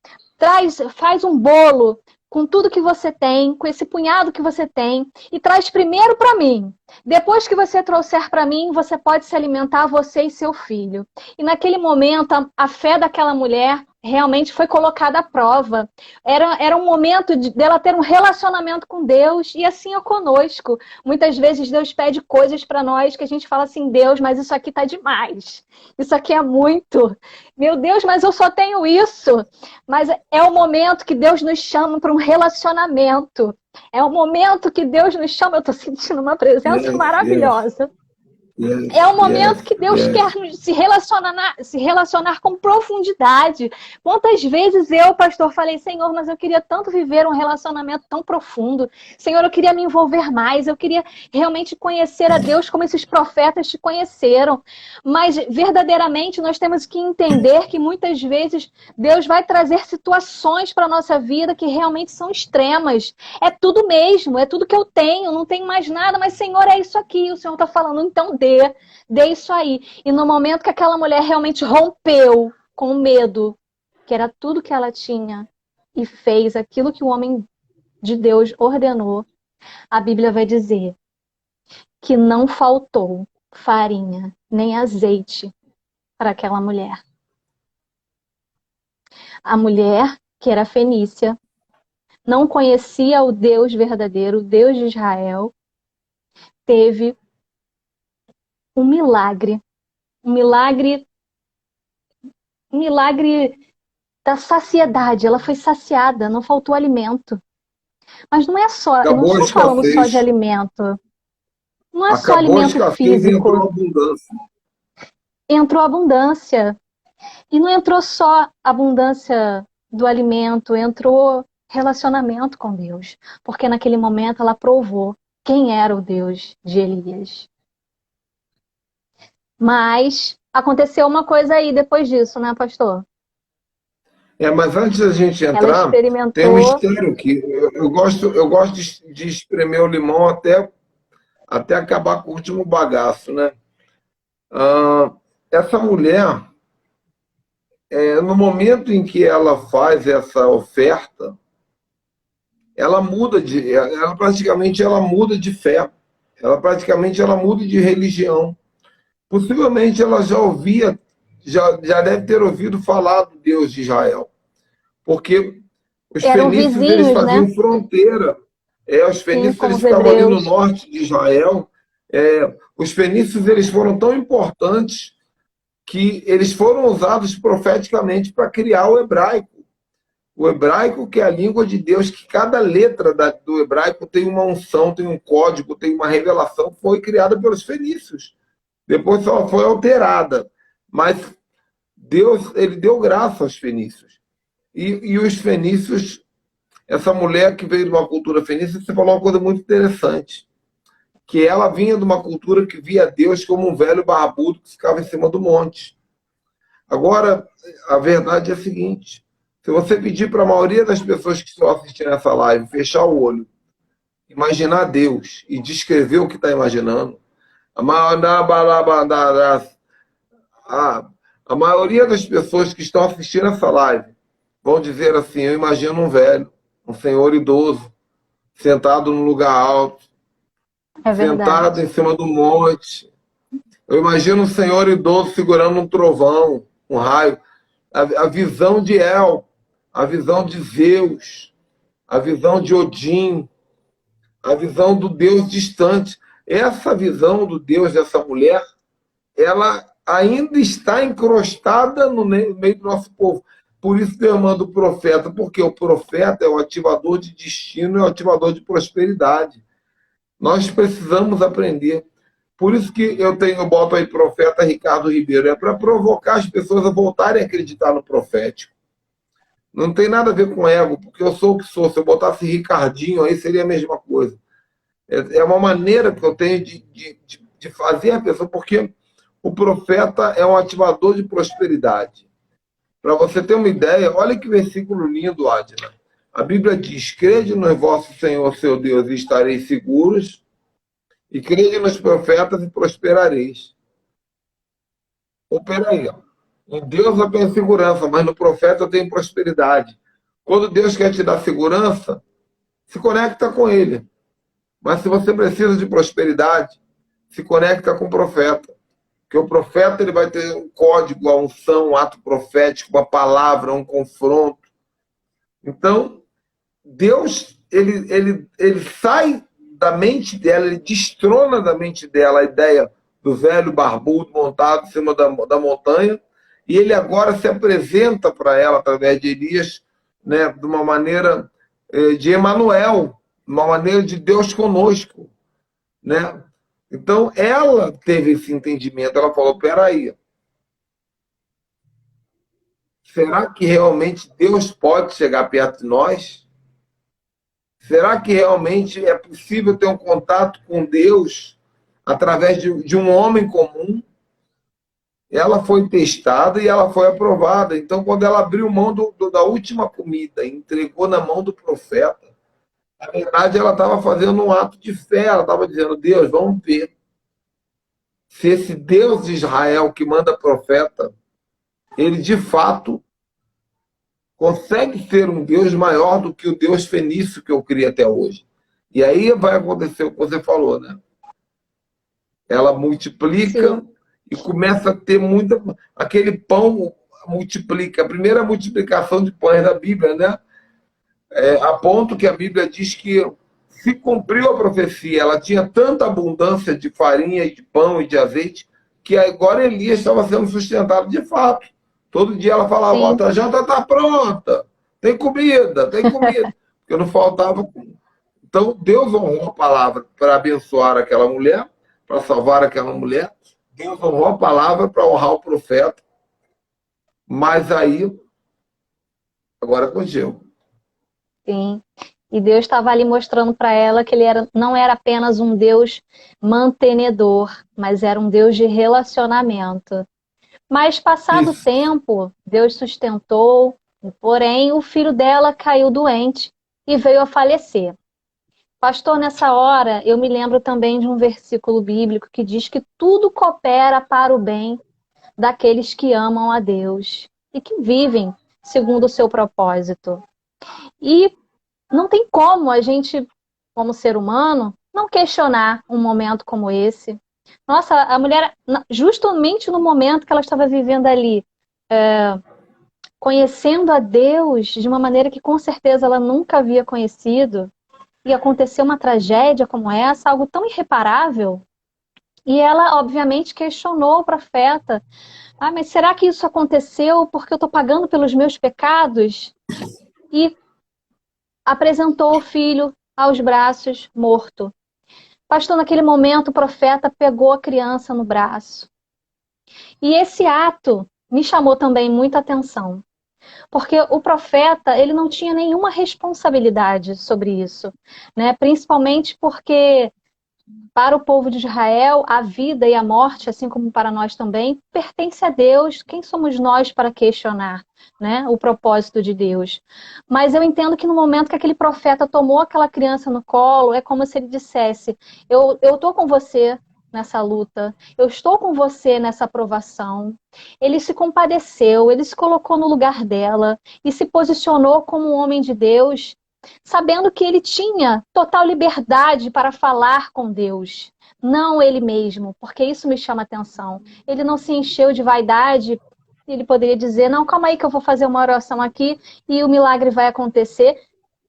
faz um bolo com tudo que você tem, com esse punhado que você tem, e traz primeiro para mim. Depois que você trouxer para mim, você pode se alimentar, você e seu filho. E naquele momento, a fé daquela mulher realmente foi colocada à prova. Era um momento dela ter um relacionamento com Deus, e assim é conosco. Muitas vezes Deus pede coisas para nós que a gente fala assim, Deus, mas isso aqui tá demais. Isso aqui é muito. Meu Deus, mas eu só tenho isso. Mas é o momento que Deus nos chama para um relacionamento. É o momento que Deus nos chama. Eu estou sentindo uma presença maravilhosa. É Yes, o momento yes, que Deus yes. quer se relacionar com profundidade. Quantas vezes eu, pastor, falei, Senhor, mas eu queria tanto viver um relacionamento tão profundo. Senhor, eu queria me envolver mais, eu queria realmente conhecer a Deus como esses profetas te conheceram. Mas, verdadeiramente, nós temos que entender que muitas vezes Deus vai trazer situações para a nossa vida que realmente são extremas. É tudo mesmo, é tudo que eu tenho, não tenho mais nada, mas, Senhor, é isso aqui. O Senhor está falando, então dê isso aí. E no momento que aquela mulher realmente rompeu com o medo, que era tudo que ela tinha, e fez aquilo que o homem de Deus ordenou, a Bíblia vai dizer que não faltou farinha nem azeite para aquela mulher. A mulher, que era fenícia, não conhecia o Deus verdadeiro, o Deus de Israel, teve um milagre, um milagre, um milagre da saciedade. Ela foi saciada, não faltou alimento. Mas não é só, eu não Acabou a estou falando só de escassez. alimento. Não é só Acabou a alimento escassez e entrou a físico. abundância. Entrou abundância. E não entrou só abundância do alimento, entrou relacionamento com Deus. Porque naquele momento ela provou quem era o Deus de Elias. Mas aconteceu uma coisa aí depois disso, né, pastor? Mas antes da gente Ela entrar, tem um experimentou. mistério que eu gosto de espremer o limão até acabar com o último bagaço, né? Ah, essa mulher, no momento em que ela faz essa oferta, ela praticamente ela muda de fé, ela praticamente ela muda de religião. Possivelmente ela já deve ter ouvido falar do Deus de Israel, porque os Eram fenícios eles vizinhos, né? faziam fronteira. Os Sim, fenícios com eles os ficavam ali no hebreus. norte de Israel. Os fenícios eles foram tão importantes que eles foram usados profeticamente para criar o hebraico. O hebraico, que é a língua de Deus, que cada letra do hebraico tem uma unção, tem um código, tem uma revelação, foi criada pelos fenícios. Depois só foi alterada. Mas Deus, ele deu graça aos fenícios. E os fenícios, essa mulher que veio de uma cultura fenícia, você falou uma coisa muito interessante, que ela vinha de uma cultura que via Deus como um velho barbudo que ficava em cima do monte. Agora, a verdade é a seguinte, se você pedir para a maioria das pessoas que estão assistindo essa live fechar o olho, imaginar Deus e descrever o que está imaginando, a, a maioria das pessoas que estão assistindo essa live vão dizer assim: eu imagino um velho, um senhor idoso, sentado num lugar alto, É sentado verdade. em cima do monte. Eu imagino um senhor idoso segurando um trovão, um raio. A visão de El, a visão de Zeus, a visão de Odin, a visão do Deus distante. Essa visão do Deus dessa mulher, ela ainda está encrostada no meio do nosso povo. Por isso Deus manda o profeta, porque o profeta é o ativador de destino, é o ativador de prosperidade. Nós precisamos aprender. Por isso que eu boto aí profeta Ricardo Ribeiro, é para provocar as pessoas a voltarem a acreditar no profético. Não tem nada a ver com ego, porque eu sou o que sou. Se eu botasse Ricardinho aí, seria a mesma coisa. É uma maneira que eu tenho de fazer a pessoa, porque o profeta é um ativador de prosperidade. Para você ter uma ideia, olha que versículo lindo, Adna. A Bíblia diz: crede no vosso Senhor, seu Deus, e estareis seguros, e crede nos profetas e prosperareis. Ou peraí, ó. Em Deus eu tenho segurança, mas no profeta eu tenho prosperidade. Quando Deus quer te dar segurança, se conecta com Ele. Mas se você precisa de prosperidade, se conecta com o profeta. Porque o profeta ele vai ter um código, a unção, um ato profético, uma palavra, um confronto. Então, Deus, ele sai da mente dela, ele destrona da mente dela a ideia do velho barbudo montado em cima da montanha, e ele agora se apresenta para ela, através de Elias, né, de uma maneira de Emanuel, uma maneira de Deus conosco, né? Então, ela teve esse entendimento, ela falou, peraí, será que realmente Deus pode chegar perto de nós? Será que realmente é possível ter um contato com Deus através de um homem comum? Ela foi testada e ela foi aprovada. Então, quando ela abriu mão da última comida e entregou na mão do profeta, na verdade, ela estava fazendo um ato de fé. Ela estava dizendo, Deus, vamos ver se esse Deus de Israel que manda profeta, ele de fato consegue ser um Deus maior do que o Deus fenício que eu criei até hoje. E aí vai acontecer o que você falou, né? Ela multiplica Sim, e começa a ter muita. Aquele pão multiplica. A primeira multiplicação de pães da Bíblia, né? A ponto que a Bíblia diz que se cumpriu a profecia, ela tinha tanta abundância de farinha e de pão e de azeite, que agora Elias estava sendo sustentado de fato. Todo dia ela falava, ó, sim, a janta está pronta, tem comida, tem comida. Porque não faltava. Então, Deus honrou a palavra para abençoar aquela mulher, para salvar aquela mulher. Deus honrou a palavra para honrar o profeta. Mas aí, agora contigo. sim. E Deus estava ali mostrando para ela que ele não era apenas um Deus mantenedor, mas era um Deus de relacionamento. Mas, passado o Isso. tempo, Deus sustentou, porém, o filho dela caiu doente e veio a falecer. Pastor, nessa hora, eu me lembro também de um versículo bíblico que diz que tudo coopera para o bem daqueles que amam a Deus e que vivem segundo o seu propósito. E não tem como a gente, como ser humano, não questionar um momento como esse. Nossa, a mulher, justamente no momento que ela estava vivendo ali, conhecendo a Deus de uma maneira que com certeza ela nunca havia conhecido, e aconteceu uma tragédia como essa, algo tão irreparável, e ela, obviamente, questionou o profeta. Ah, mas será que isso aconteceu porque eu estou pagando pelos meus pecados? E apresentou o filho aos braços, morto. Pastor, naquele momento, o profeta pegou a criança no braço. E esse ato me chamou também muita atenção. Porque o profeta, ele não tinha nenhuma responsabilidade sobre isso, né? Principalmente porque para o povo de Israel, a vida e a morte, assim como para nós também, pertence a Deus. Quem somos nós para questionar, né, o propósito de Deus? Mas eu entendo que no momento que aquele profeta tomou aquela criança no colo, é como se ele dissesse, eu estou com você nessa luta, eu estou com você nessa provação. Ele se compadeceu, ele se colocou no lugar dela e se posicionou como um homem de Deus, sabendo que ele tinha total liberdade para falar com Deus, não ele mesmo, porque isso me chama atenção. Ele não se encheu de vaidade, ele poderia dizer, não, calma aí que eu vou fazer uma oração aqui e o milagre vai acontecer,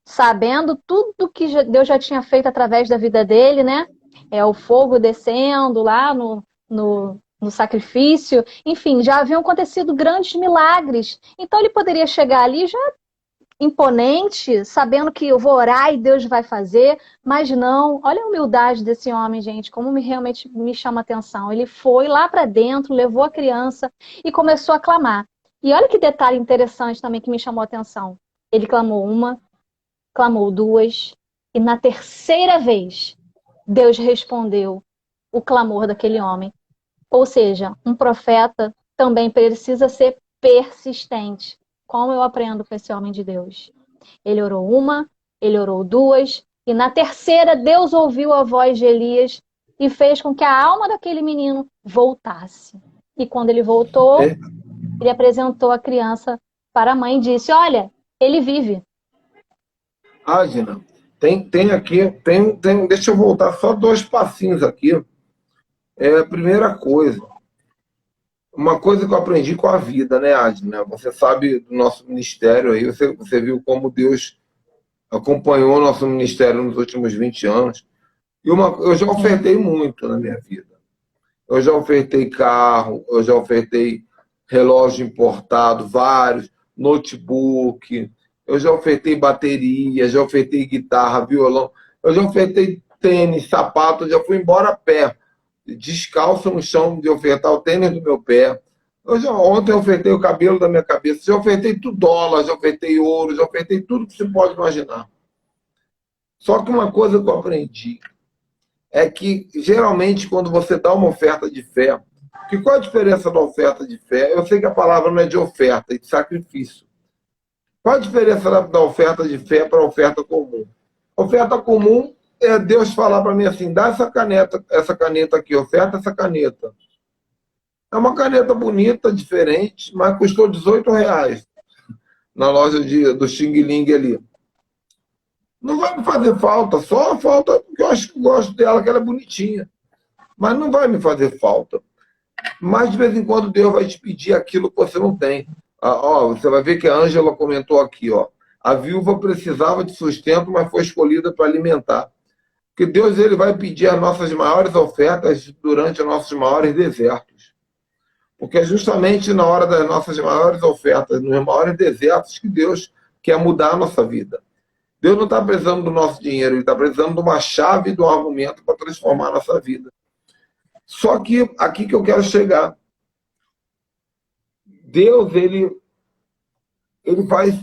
sabendo tudo que Deus já tinha feito através da vida dele, né? É o fogo descendo lá no sacrifício, enfim, já haviam acontecido grandes milagres. Então ele poderia chegar ali já imponente, sabendo que eu vou orar e Deus vai fazer, mas não. Olha a humildade desse homem, gente, como realmente me chama a atenção. Ele foi lá para dentro, levou a criança e começou a clamar. E olha que detalhe interessante também que me chamou a atenção. Ele clamou uma, clamou duas, e na terceira vez, Deus respondeu o clamor daquele homem. Ou seja, um profeta também precisa ser persistente. Como eu aprendo com esse homem de Deus? Ele orou uma, ele orou duas, e na terceira Deus ouviu a voz de Elias e fez com que a alma daquele menino voltasse. E quando ele voltou, É, ele apresentou a criança para a mãe e disse, olha, ele vive. Gina, tem aqui, deixa eu voltar só 2 passinhos aqui. A primeira coisa, uma coisa que eu aprendi com a vida, né, Adna? Você sabe do nosso ministério aí, você viu como Deus acompanhou o nosso ministério nos últimos 20 anos. Eu já Sim, ofertei muito na minha vida. Eu já ofertei carro, eu já ofertei relógio importado, vários, notebook, eu já ofertei bateria, já ofertei guitarra, violão, eu já ofertei tênis, sapato, eu já fui embora a pé descalço no chão de ofertar o tênis do meu pé. Ontem eu ofertei o cabelo da minha cabeça, já ofertei tudo dólar, já ofertei ouro, já ofertei tudo que você pode imaginar. Só que uma coisa que eu aprendi é que, geralmente, quando você dá uma oferta de fé, que qual a diferença da oferta de fé? Eu sei que a palavra não é de oferta, é de sacrifício. Qual a diferença da oferta de fé para a oferta comum? Oferta comum é Deus falar para mim assim, dá essa caneta aqui, oferta essa caneta. É uma caneta bonita, diferente, mas custou R$ 18 na loja do Xing Ling ali. Não vai me fazer falta, só falta porque eu acho que eu gosto dela, que ela é bonitinha. Mas não vai me fazer falta. Mas de vez em quando Deus vai te pedir aquilo que você não tem. Você vai ver que a Ângela comentou aqui, ó. A viúva precisava de sustento, mas foi escolhida para alimentar. Porque Deus ele vai pedir as nossas maiores ofertas durante os nossos maiores desertos. Porque é justamente na hora das nossas maiores ofertas, nos maiores desertos, que Deus quer mudar a nossa vida. Deus não está precisando do nosso dinheiro, Ele está precisando de uma chave, de um argumento para transformar a nossa vida. Só que aqui que eu quero chegar. Deus, ele faz...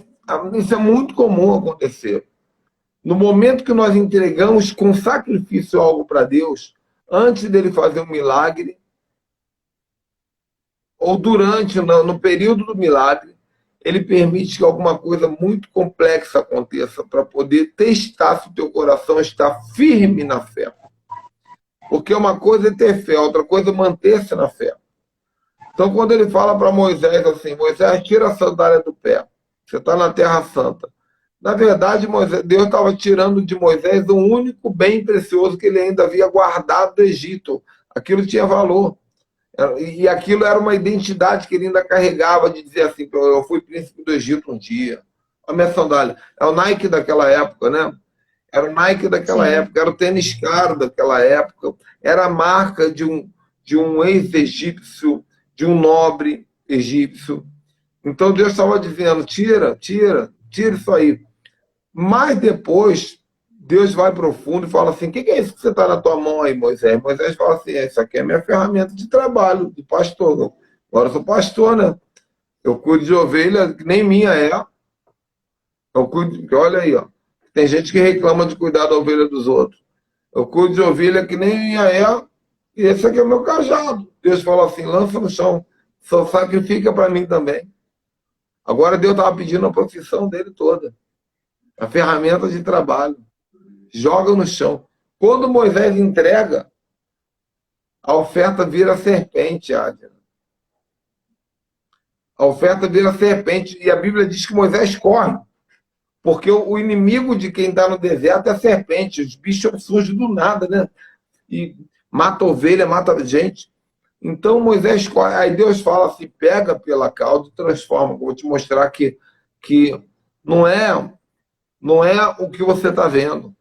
Isso é muito comum acontecer. No momento que nós entregamos com sacrifício algo para Deus, antes dele fazer um milagre, ou durante, no período do milagre, ele permite que alguma coisa muito complexa aconteça para poder testar se o teu coração está firme na fé. Porque uma coisa é ter fé, outra coisa é manter-se na fé. Então, quando ele fala para Moisés assim, Moisés, tira a sandália do pé, você está na Terra Santa. Na verdade, Deus estava tirando de Moisés o único bem precioso que ele ainda havia guardado do Egito. Aquilo tinha valor. E aquilo era uma identidade que ele ainda carregava de dizer assim, eu fui príncipe do Egito um dia. A minha sandália. É o Nike daquela época, né? Era o Nike daquela época, era o tênis caro daquela época, era a marca de um ex-egípcio, de um nobre egípcio. Então Deus estava dizendo, tira isso aí. Mas depois, Deus vai profundo e fala assim, o que é isso que você está na tua mão aí, Moisés? Moisés fala assim, isso aqui é minha ferramenta de trabalho, de pastor. Agora eu sou pastor, né? Eu cuido de ovelha, que nem minha é. Eu cuido, olha aí, ó. Tem gente que reclama de cuidar da ovelha dos outros. Eu cuido de ovelha que nem minha é, e esse aqui é o meu cajado. Deus fala assim, lança no chão, só sacrifica para mim também. Agora Deus estava pedindo a profissão dele toda. A ferramenta de trabalho. Joga no chão. Quando Moisés entrega, a oferta vira serpente, Adriana. A oferta vira serpente. E a Bíblia diz que Moisés corre. Porque o inimigo de quem está no deserto é a serpente. Os bichos surgem do nada, né? E mata ovelha, mata gente. Então Moisés corre. Aí Deus fala assim, pega pela cauda e transforma. Vou te mostrar que não é o que você está vendo.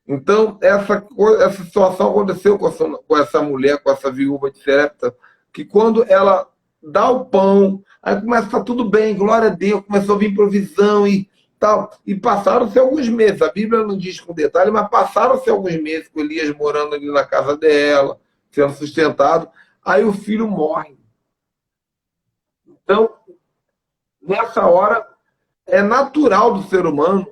Então, essa situação aconteceu com essa mulher, com essa viúva de Sarepta, que quando ela dá o pão, aí começa a estar tudo bem, glória a Deus, começou a vir provisão e tal. E passaram-se alguns meses, a Bíblia não diz com detalhe, mas passaram-se alguns meses com Elias morando ali na casa dela, sendo sustentado, aí o filho morre. Então, nessa hora, é natural do ser humano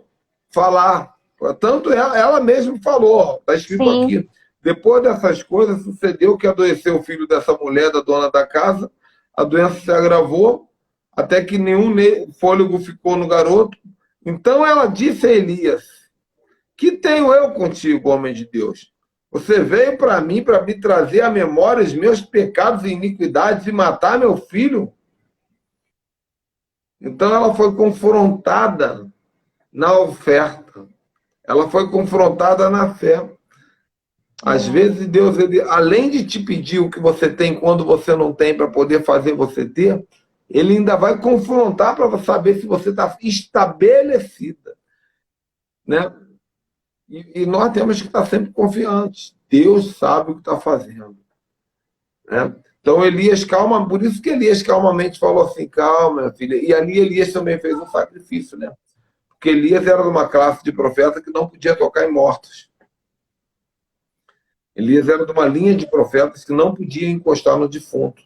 falar. Tanto ela mesma falou, está escrito aqui. Depois dessas coisas, sucedeu que adoeceu o filho dessa mulher, da dona da casa, a doença se agravou, até que nenhum fôlego ficou no garoto. Então ela disse a Elias, que tenho eu contigo, homem de Deus? Você veio para mim trazer à memória os meus pecados e iniquidades e matar meu filho? Então ela foi confrontada na oferta. Ela foi confrontada na fé. Às vezes Deus, além de te pedir o que você tem quando você não tem para poder fazer você ter, Ele ainda vai confrontar para saber se você está estabelecida. Né? E nós temos que estar sempre confiantes. Deus sabe o que está fazendo. Né? Então Elias, calma, por isso que Elias calmamente falou assim, calma, minha filha. E ali Elias também fez um sacrifício, né? Porque Elias era de uma classe de profeta que não podia tocar em mortos. Elias era de uma linha de profetas que não podia encostar no defunto.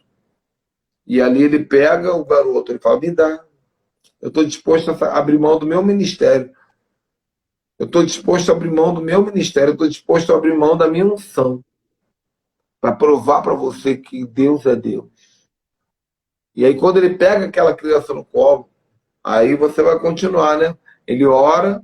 E ali ele pega o garoto, ele fala, me dá. Eu estou disposto a abrir mão do meu ministério. Eu estou disposto a abrir mão do meu ministério. Eu estou disposto a abrir mão da minha unção. Para provar para você que Deus é Deus. E aí quando ele pega aquela criança no colo, aí você vai continuar, né? Ele ora,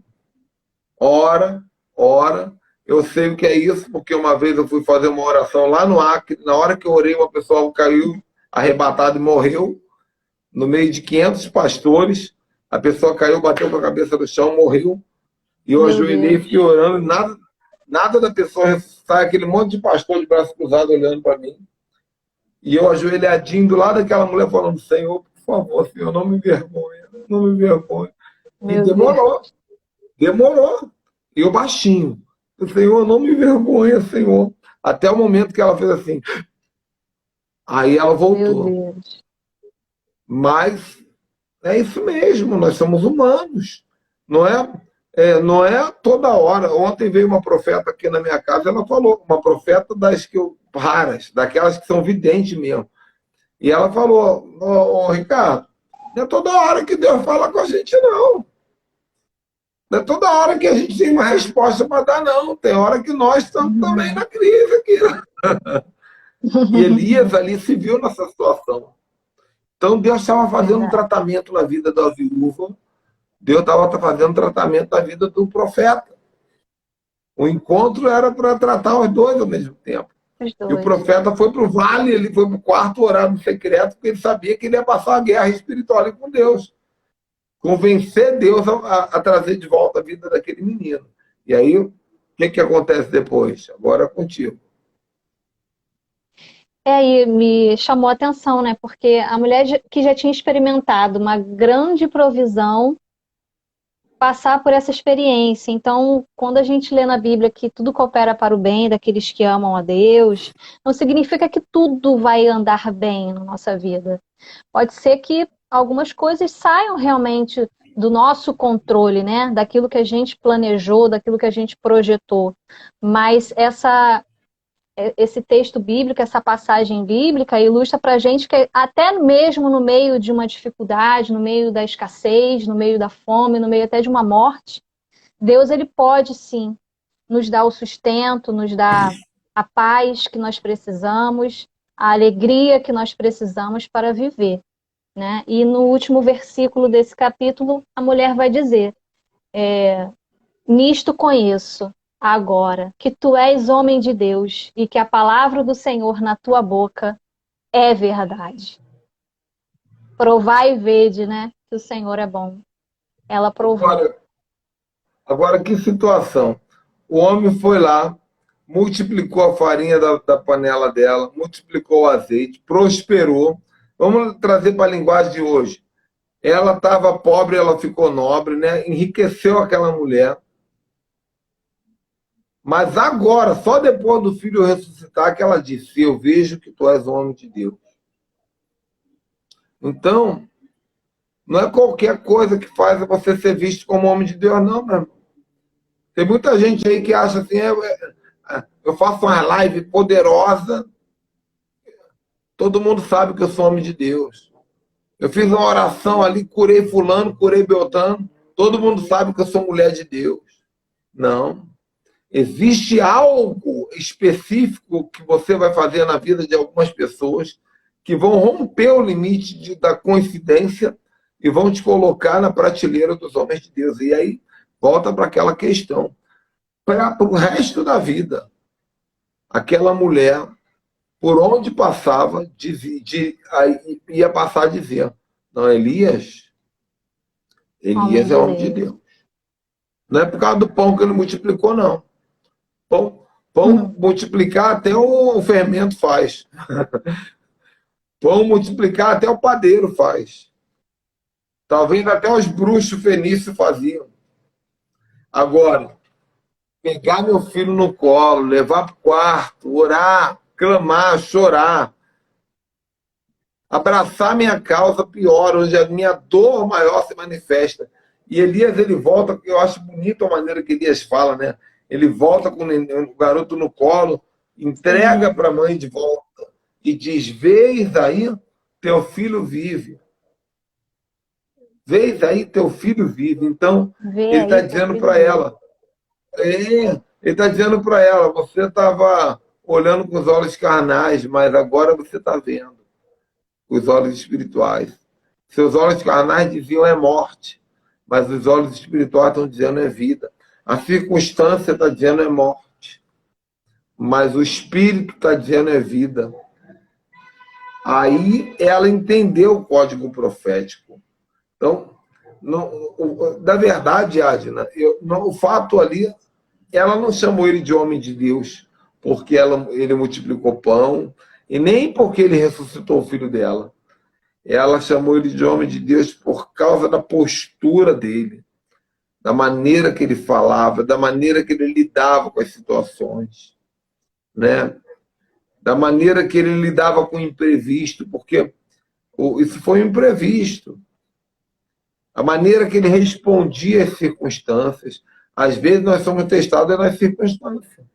ora, ora. Eu sei o que é isso, porque uma vez eu fui fazer uma oração lá no Acre. Na hora que eu orei, uma pessoa caiu arrebatado e morreu. No meio de 500 pastores, a pessoa caiu, bateu com a cabeça no chão, morreu. E eu ajoelhei e fiquei orando, nada da pessoa ressuscitar, aquele monte de pastor de braço cruzado olhando para mim. E eu ajoelhadinho do lado daquela mulher falando, Senhor, por favor, Senhor, não me envergonha, não me envergonha. E demorou. E eu baixinho, Senhor, não me envergonha, Senhor. Até o momento que ela fez assim. Aí ela voltou. Mas é isso mesmo, nós somos humanos. Não é toda hora. Ontem veio uma profeta aqui na minha casa, ela falou, uma profeta das que eu raras, daquelas que são videntes mesmo. E ela falou, ô, Ricardo, não é toda hora que Deus fala com a gente, não. Não é toda hora que a gente tem uma resposta para dar, não. Tem hora que nós estamos também na crise aqui. E Elias ali se viu nessa situação. Então Deus estava fazendo um tratamento na vida da viúva, Deus estava fazendo um tratamento na vida do profeta. O encontro era para tratar os dois ao mesmo tempo. E o profeta foi para o vale, ele foi para o quarto orar no secreto, porque ele sabia que ele ia passar uma guerra espiritual ali com Deus. Convencer Deus a trazer de volta a vida daquele menino. E aí, o que acontece depois? Agora é contigo. E me chamou a atenção, né? Porque a mulher que já tinha experimentado uma grande provisão, passar por essa experiência. Então, quando a gente lê na Bíblia que tudo coopera para o bem daqueles que amam a Deus, não significa que tudo vai andar bem na nossa vida. Pode ser que algumas coisas saiam realmente do nosso controle, né? Daquilo que a gente planejou, daquilo que a gente projetou. Mas esse texto bíblico, essa passagem bíblica ilustra para a gente que até mesmo no meio de uma dificuldade, no meio da escassez, no meio da fome, no meio até de uma morte, Deus ele pode sim nos dar o sustento, nos dar a paz que nós precisamos, a alegria que nós precisamos para viver, né? E no último versículo desse capítulo, a mulher vai dizer, nisto conheço agora que tu és homem de Deus e que a palavra do Senhor na tua boca é verdade. Provai e vede, né, que o Senhor é bom. Ela provou. Agora que situação. O homem foi lá, multiplicou a farinha da panela dela, multiplicou o azeite, prosperou. Vamos trazer para a linguagem de hoje. Ela estava pobre, ela ficou nobre, né? Enriqueceu aquela mulher. Mas agora, só depois do filho ressuscitar, que ela disse, eu vejo que tu és homem de Deus. Então, não é qualquer coisa que faz você ser visto como homem de Deus, não, meu irmão. Tem muita gente aí que acha assim, eu faço uma live poderosa, todo mundo sabe que eu sou homem de Deus. Eu fiz uma oração ali, curei fulano, curei Beltrano, todo mundo sabe que eu sou mulher de Deus. Não. Existe algo específico que você vai fazer na vida de algumas pessoas que vão romper o limite da coincidência e vão te colocar na prateleira dos homens de Deus. E aí, volta para aquela questão. Para o resto da vida, aquela mulher, por onde passava, ia passar a dizer, não, Elias é homem de Deus. Não é por causa do pão que ele multiplicou, não. Pão multiplicar até o fermento faz. Pão multiplicar até o padeiro faz. Talvez até os bruxos fenícios faziam. Agora, pegar meu filho no colo, levar para o quarto, orar, clamar, chorar, abraçar minha causa pior, onde a minha dor maior se manifesta. E Elias, ele volta, porque eu acho bonito a maneira que Elias fala, né? Ele volta com o garoto no colo, entrega para a mãe de volta e diz: Vês aí, teu filho vive. Vês aí, teu filho vive. Então, Vê ele está aí teu dizendo filho para vive. ela: ele está dizendo para ela, você estava olhando com os olhos carnais, mas agora você está vendo com os olhos espirituais. Seus olhos carnais diziam é morte, mas os olhos espirituais estão dizendo é vida. A circunstância está dizendo é morte, mas o espírito está dizendo é vida. Aí ela entendeu o código profético. Então, na verdade, Adna, o fato ali, ela não chamou ele de homem de Deus porque ele multiplicou pão, e nem porque ele ressuscitou o filho dela. Ela chamou ele de homem de Deus por causa da postura dele, da maneira que ele falava, da maneira que ele lidava com as situações, né? Da maneira que ele lidava com o imprevisto, porque isso foi um imprevisto. A maneira que ele respondia às circunstâncias. Às vezes nós somos testados nas circunstâncias.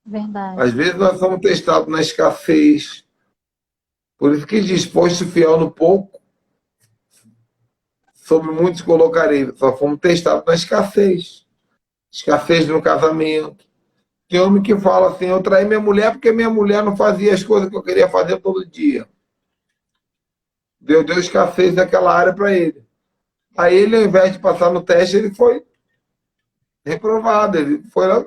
Verdade. Às vezes nós somos testados na escassez. Por isso que diz, foste fiel no pouco, sobre muitos colocarei. Só fomos testados na escassez. Escassez no casamento. Tem homem que fala assim, eu traí minha mulher porque minha mulher não fazia as coisas que eu queria fazer todo dia. Deus deu escassez naquela área para ele. Aí ele, ao invés de passar no teste, ele foi reprovado. Ele foi lá,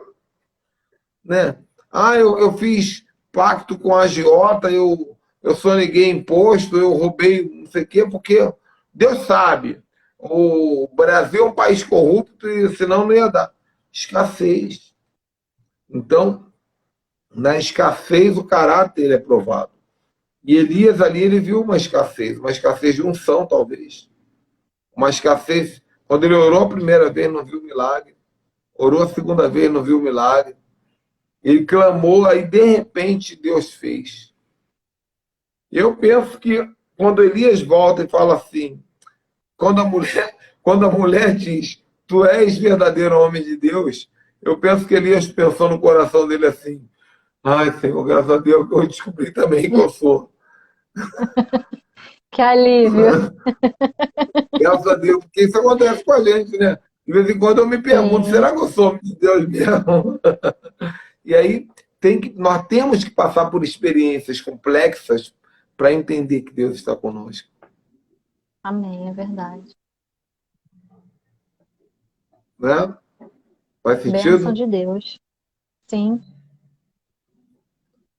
né? Ah, eu fiz pacto com a agiota, eu soneguei imposto, eu roubei não sei o quê, porque Deus sabe, o Brasil é um país corrupto e senão não ia dar. Escassez. Então, na escassez o caráter é provado. E Elias ali, ele viu uma escassez de unção, talvez. Uma escassez. Quando ele orou a primeira vez, não viu milagre. Orou a segunda vez, não viu milagre. Ele clamou, aí de repente Deus fez. Eu penso que quando Elias volta e fala assim, quando a mulher diz, tu és verdadeiro homem de Deus, eu penso que Elias pensou no coração dele assim, ai, Senhor, graças a Deus que eu descobri também que eu sou. Que alívio. Graças a Deus, porque isso acontece com a gente, né? De vez em quando eu me pergunto, Sim. será que eu sou homem de Deus mesmo? E aí nós temos que passar por experiências complexas para entender que Deus está conosco. Amém, é verdade. Né? Faz Bênção sentido? de Deus. Sim.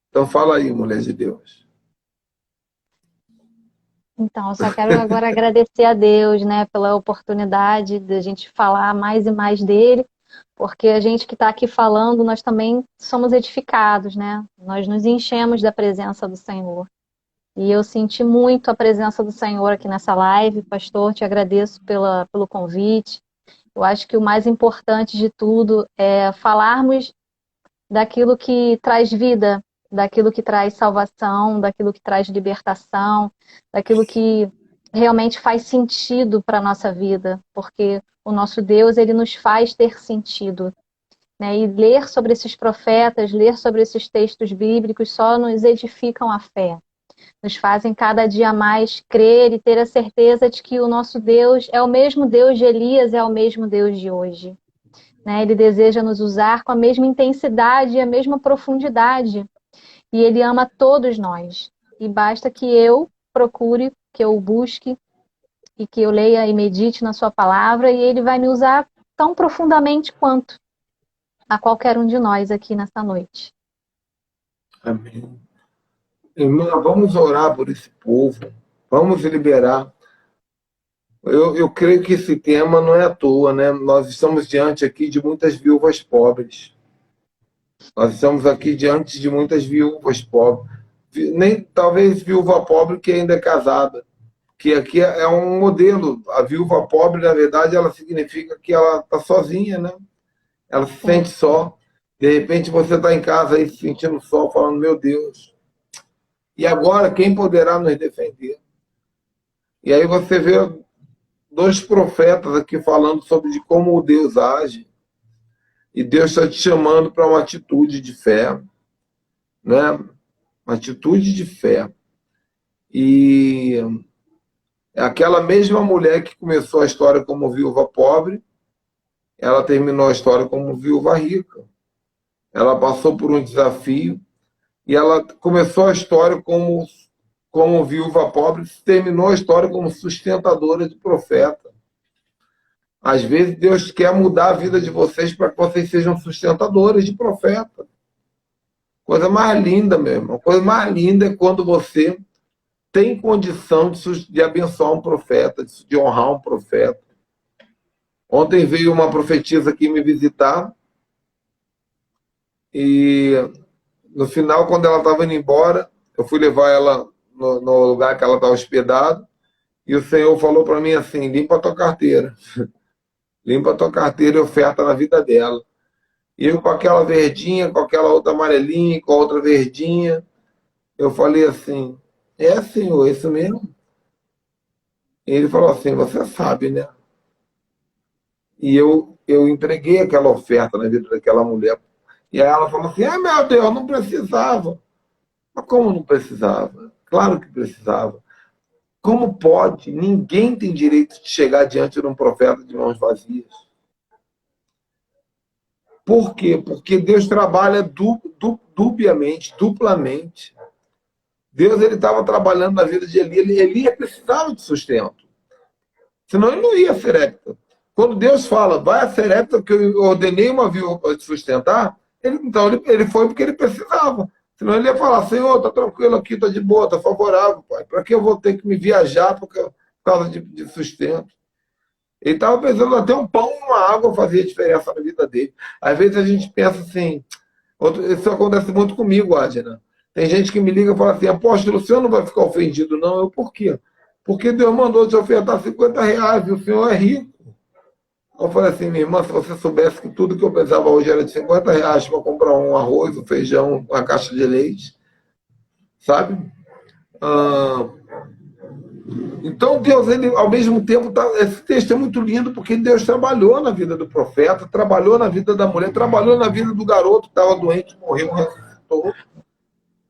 Então fala aí, mulher de Deus. Então, eu só quero agora agradecer a Deus, né, pela oportunidade de a gente falar mais e mais dele, porque a gente que está aqui falando, nós também somos edificados, né? Nós nos enchemos da presença do Senhor. E eu senti muito a presença do Senhor aqui nessa live. Pastor, te agradeço pelo convite. Eu acho que o mais importante de tudo é falarmos daquilo que traz vida, daquilo que traz salvação, daquilo que traz libertação, daquilo que realmente faz sentido para a nossa vida, porque o nosso Deus, ele nos faz ter sentido. Né? E ler sobre esses profetas, ler sobre esses textos bíblicos só nos edificam a fé. Nos fazem cada dia mais crer e ter a certeza de que o nosso Deus é o mesmo Deus de Elias, é o mesmo Deus de hoje. Né? Ele deseja nos usar com a mesma intensidade e a mesma profundidade. E Ele ama todos nós. E basta que eu procure, que eu busque, e que eu leia e medite na sua palavra, e Ele vai me usar tão profundamente quanto a qualquer um de nós aqui nessa noite. Amém. Irmã, vamos orar por esse povo. Vamos liberar. Eu creio que esse tema não é à toa, né? Nós estamos diante aqui de muitas viúvas pobres. Nós estamos aqui diante de muitas viúvas pobres. Nem talvez viúva pobre que ainda é casada. Que aqui é um modelo. A viúva pobre, na verdade, ela significa que ela está sozinha, né? Ela se sente só. De repente você está em casa aí se sentindo só, falando, meu Deus. E agora quem poderá nos defender? E aí você vê dois profetas aqui falando sobre de como Deus age. E Deus está te chamando para uma atitude de fé. né? Uma atitude de fé. E aquela mesma mulher que começou a história como viúva pobre, ela terminou a história como viúva rica. Ela passou por um desafio e ela começou a história como viúva pobre, terminou a história como sustentadora de profeta. Às vezes Deus quer mudar a vida de vocês para que vocês sejam sustentadores de profeta. Coisa mais linda, meu irmão. Coisa mais linda é quando você tem condição de abençoar um profeta, de honrar um profeta. Ontem veio uma profetisa aqui me visitar e no final, quando ela estava indo embora, eu fui levar ela no lugar que ela estava hospedada e o Senhor falou para mim assim: limpa a tua carteira. Limpa a tua carteira e oferta na vida dela. E eu com aquela verdinha, com aquela outra amarelinha, com a outra verdinha, eu falei assim: Senhor, isso mesmo? E ele falou assim: você sabe, né? E eu entreguei aquela oferta na vida daquela mulher. E aí ela falou assim: meu Deus, não precisava. Mas como não precisava? Claro que precisava. Como pode? Ninguém tem direito de chegar diante de um profeta de mãos vazias. Por quê? Porque Deus trabalha duplamente. Deus estava trabalhando na vida de Eli. Eli precisava de sustento. Senão ele não ia a Serepta. Quando Deus fala, vai a Serepta, que eu ordenei uma viúva para te sustentar, ele foi porque ele precisava. Senão ele ia falar: Senhor, está tranquilo aqui, está de boa, está favorável, pai. Para que eu vou ter que me viajar por causa de sustento? Ele estava pensando até um pão e uma água fazia diferença na vida dele. Às vezes a gente pensa assim, isso acontece muito comigo, Adina. Tem gente que me liga e fala assim: apóstolo, o senhor não vai ficar ofendido, não? Eu, por quê? Porque Deus mandou te ofertar R$ 50 e o senhor é rico. Eu falei assim: minha irmã, se você soubesse que tudo que eu precisava hoje era de R$ 50 para comprar um arroz, um feijão, uma caixa de leite, sabe? Então Deus, ele ao mesmo tempo, esse texto é muito lindo porque Deus trabalhou na vida do profeta, trabalhou na vida da mulher, trabalhou na vida do garoto que estava doente, morreu, ressuscitou.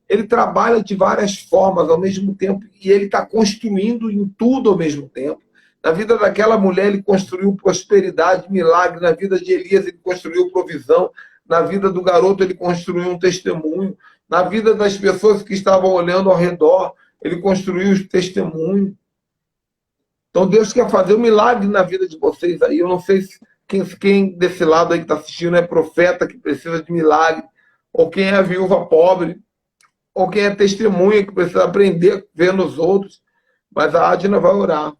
Ele trabalha de várias formas ao mesmo tempo e ele está construindo em tudo ao mesmo tempo. Na vida daquela mulher, ele construiu prosperidade, milagre. Na vida de Elias, ele construiu provisão. Na vida do garoto, ele construiu um testemunho. Na vida das pessoas que estavam olhando ao redor, ele construiu o testemunho. Então, Deus quer fazer um milagre na vida de vocês aí. Eu não sei se quem desse lado aí que está assistindo é profeta que precisa de milagre, ou quem é viúva pobre, ou quem é testemunha que precisa aprender a ver nos outros. Mas a Adina vai orar.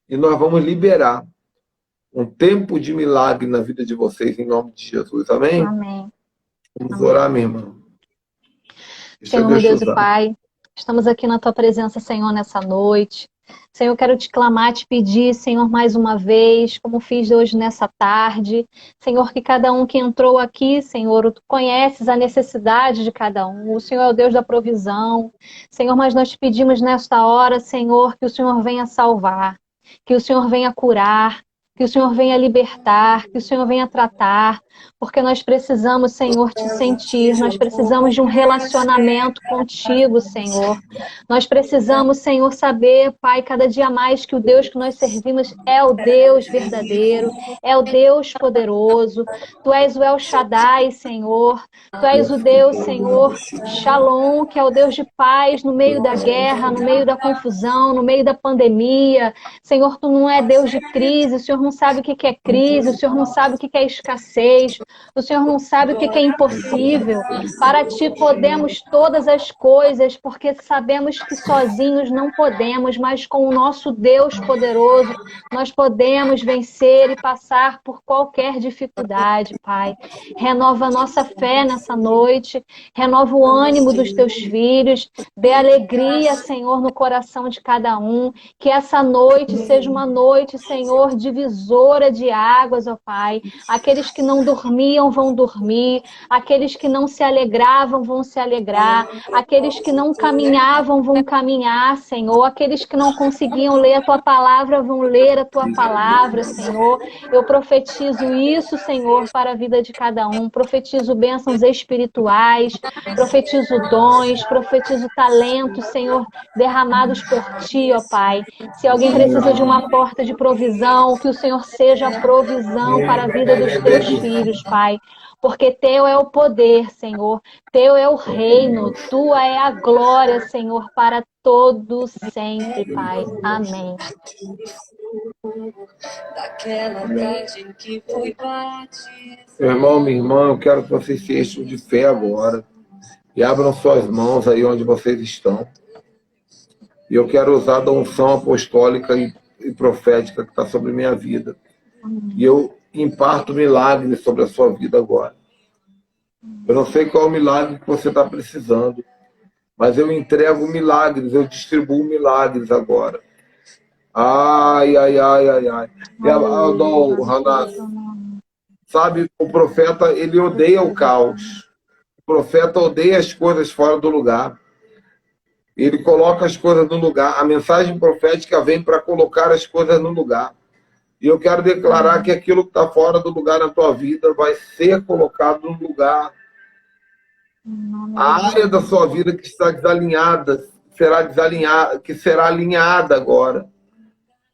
E nós vamos liberar um tempo de milagre na vida de vocês, em nome de Jesus. Amém? Amém. Vamos orar, minha irmã. Senhor, meu Deus e Pai, estamos aqui na Tua presença, Senhor, nessa noite. Senhor, eu quero te clamar, te pedir, Senhor, mais uma vez, como fiz hoje nessa tarde. Senhor, que cada um que entrou aqui, Senhor, Tu conheces a necessidade de cada um. O Senhor é o Deus da provisão. Senhor, mas nós te pedimos nesta hora, Senhor, que o Senhor venha salvar, que o Senhor venha curar, que o Senhor venha libertar, que o Senhor venha tratar, porque nós precisamos, Senhor, te sentir, nós precisamos de um relacionamento contigo, Senhor. Nós precisamos, Senhor, saber, Pai, cada dia mais que o Deus que nós servimos é o Deus verdadeiro, é o Deus poderoso. Tu és o El Shaddai, Senhor. Tu és o Deus, Senhor, Shalom, que é o Deus de paz no meio da guerra, no meio da confusão, no meio da pandemia. Senhor, Tu não é Deus de crise, o Senhor não sabe o que é crise, o Senhor não sabe o que é escassez, o Senhor não sabe o que é impossível. Para Ti podemos todas as coisas, porque sabemos que sozinhos não podemos, mas com o nosso Deus poderoso, nós podemos vencer e passar por qualquer dificuldade, Pai. Renova a nossa fé nessa noite, renova o ânimo dos Teus filhos, dê alegria, Senhor, no coração de cada um, que essa noite seja uma noite, Senhor, divisória divisora de águas, ó Pai. Aqueles que não dormiam vão dormir, aqueles que não se alegravam vão se alegrar, aqueles que não caminhavam vão caminhar, Senhor, aqueles que não conseguiam ler a Tua palavra vão ler a Tua palavra, Senhor. Eu profetizo isso, Senhor, para a vida de cada um. Profetizo bênçãos espirituais, profetizo dons, profetizo talentos, Senhor, derramados por Ti, ó Pai. Se alguém precisa de uma porta de provisão, que o Senhor seja a provisão para a vida dos Teus filhos, Pai. Porque Teu é o poder, Senhor. Teu é o reino. Tua é a glória, Senhor, para todos sempre, Pai. Amém. Meu irmão, minha irmã, eu quero que vocês se enchem de fé agora e abram suas mãos aí onde vocês estão. E eu quero usar da unção apostólica e profética que está sobre minha vida. E eu imparto milagres sobre a sua vida agora. Eu não sei qual é o milagre que você está precisando, mas eu entrego milagres, eu distribuo milagres agora. Ai, ai, ai, ai, ai. E Hanas, sabe, o profeta, ele odeia o caos. O profeta odeia as coisas fora do lugar. Ele coloca as coisas no lugar. A mensagem profética vem para colocar as coisas no lugar. E eu quero declarar que aquilo que está fora do lugar na tua vida vai ser colocado no lugar. A área da sua vida que está desalinhada será alinhada agora.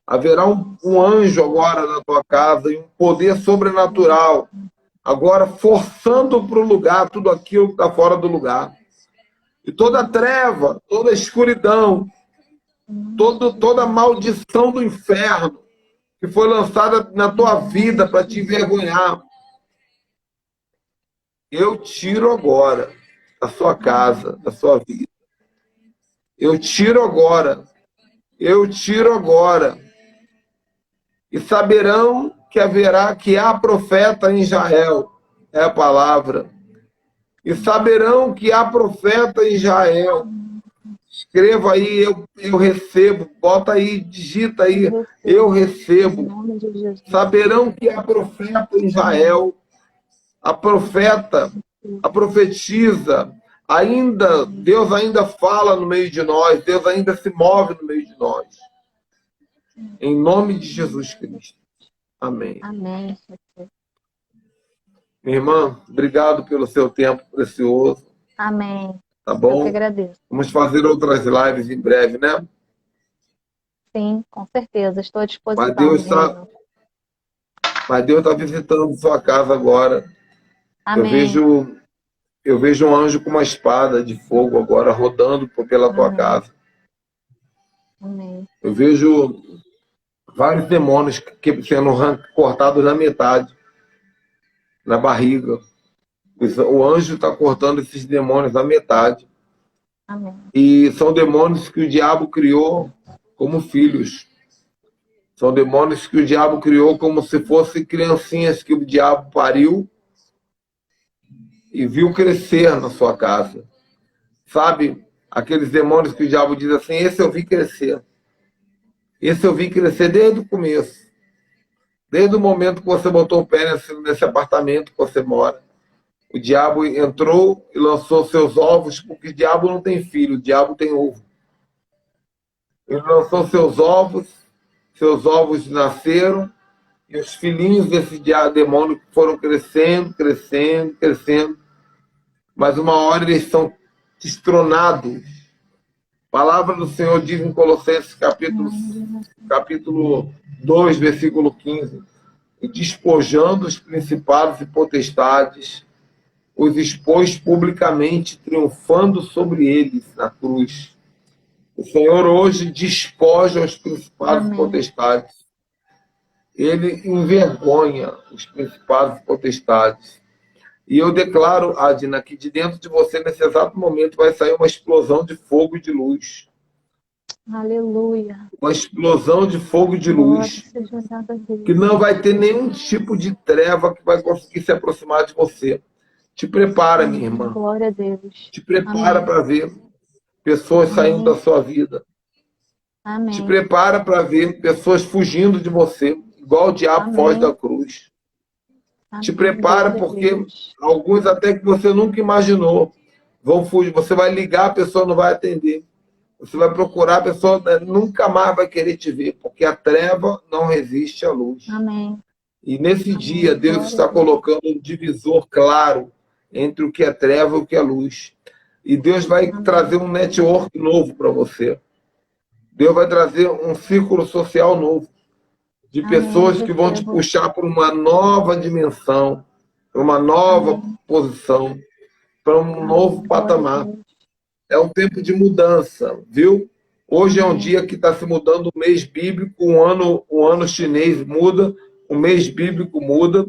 Haverá um anjo agora na tua casa e um poder sobrenatural agora forçando para o lugar tudo aquilo que está fora do lugar. E toda treva, toda escuridão, toda maldição do inferno que foi lançada na tua vida para te envergonhar, eu tiro agora da sua casa, da sua vida. Eu tiro agora. E saberão que há profeta em Israel. É a palavra. E saberão que há profeta em Israel. Escreva aí, eu recebo. Bota aí, digita aí, eu recebo. Saberão que há profeta em Israel. A profeta, a profetiza. Deus ainda fala no meio de nós. Deus ainda se move no meio de nós. Em nome de Jesus Cristo. Amém. Amém. Minha irmã, obrigado pelo seu tempo precioso. Amém. Tá bom? Eu que agradeço. Vamos fazer outras lives em breve, né? Sim, com certeza. Estou à disposição. Mas Deus está visitando sua casa agora. Amém. Eu vejo um anjo com uma espada de fogo agora rodando pela tua casa. Amém. Eu vejo vários demônios sendo cortados na metade, na barriga. O anjo está cortando esses demônios na metade. Amém. E são demônios que o diabo criou como filhos. São demônios que o diabo criou como se fossem criancinhas que o diabo pariu e viu crescer na sua casa. Sabe, aqueles demônios que o diabo diz assim, esse eu vi crescer. Esse eu vi crescer desde o começo. Desde o momento que você botou o pé nesse apartamento que você mora. O diabo entrou e lançou seus ovos, porque o diabo não tem filho, o diabo tem ovo. Ele lançou seus ovos nasceram, e os filhinhos desse demônio foram crescendo. Mas uma hora eles são destronados. A palavra do Senhor diz em Colossenses capítulo 2, versículo 15, e despojando os principados e potestades, os expôs publicamente, triunfando sobre eles na cruz. O Senhor hoje despoja os principados e potestades. Ele envergonha os principados e potestades. E eu declaro, Adina, que de dentro de você, nesse exato momento, vai sair uma explosão de fogo e de luz. Aleluia. Uma explosão de fogo e de luz. Que não vai ter nenhum tipo de treva que vai conseguir se aproximar de você. Te prepara, minha irmã. Glória a Deus. Te prepara para ver pessoas saindo da sua vida. Amém. Te prepara para ver pessoas fugindo de você, igual o diabo foge da Amém. cruz. Te Amém. prepara, Glória a porque Deus. alguns até que você nunca imaginou vão fugir. Você vai ligar, a pessoa não vai atender. Você vai procurar, a pessoa nunca mais vai querer te ver, porque a treva não resiste à luz. Amém. E nesse dia, Amém. Deus Glória a está Deus. colocando um divisor claro entre o que é treva e o que é luz. E Deus vai Amém. trazer um network novo para você. Deus vai trazer um círculo social novo, de Amém. pessoas que vão te Recebo. puxar para uma nova dimensão, para uma nova Amém. posição, para um novo Amém. Glória a patamar. Deus. É um tempo de mudança, viu? Hoje é um Amém. dia que está se mudando o mês bíblico, um ano chinês muda, o mês bíblico muda,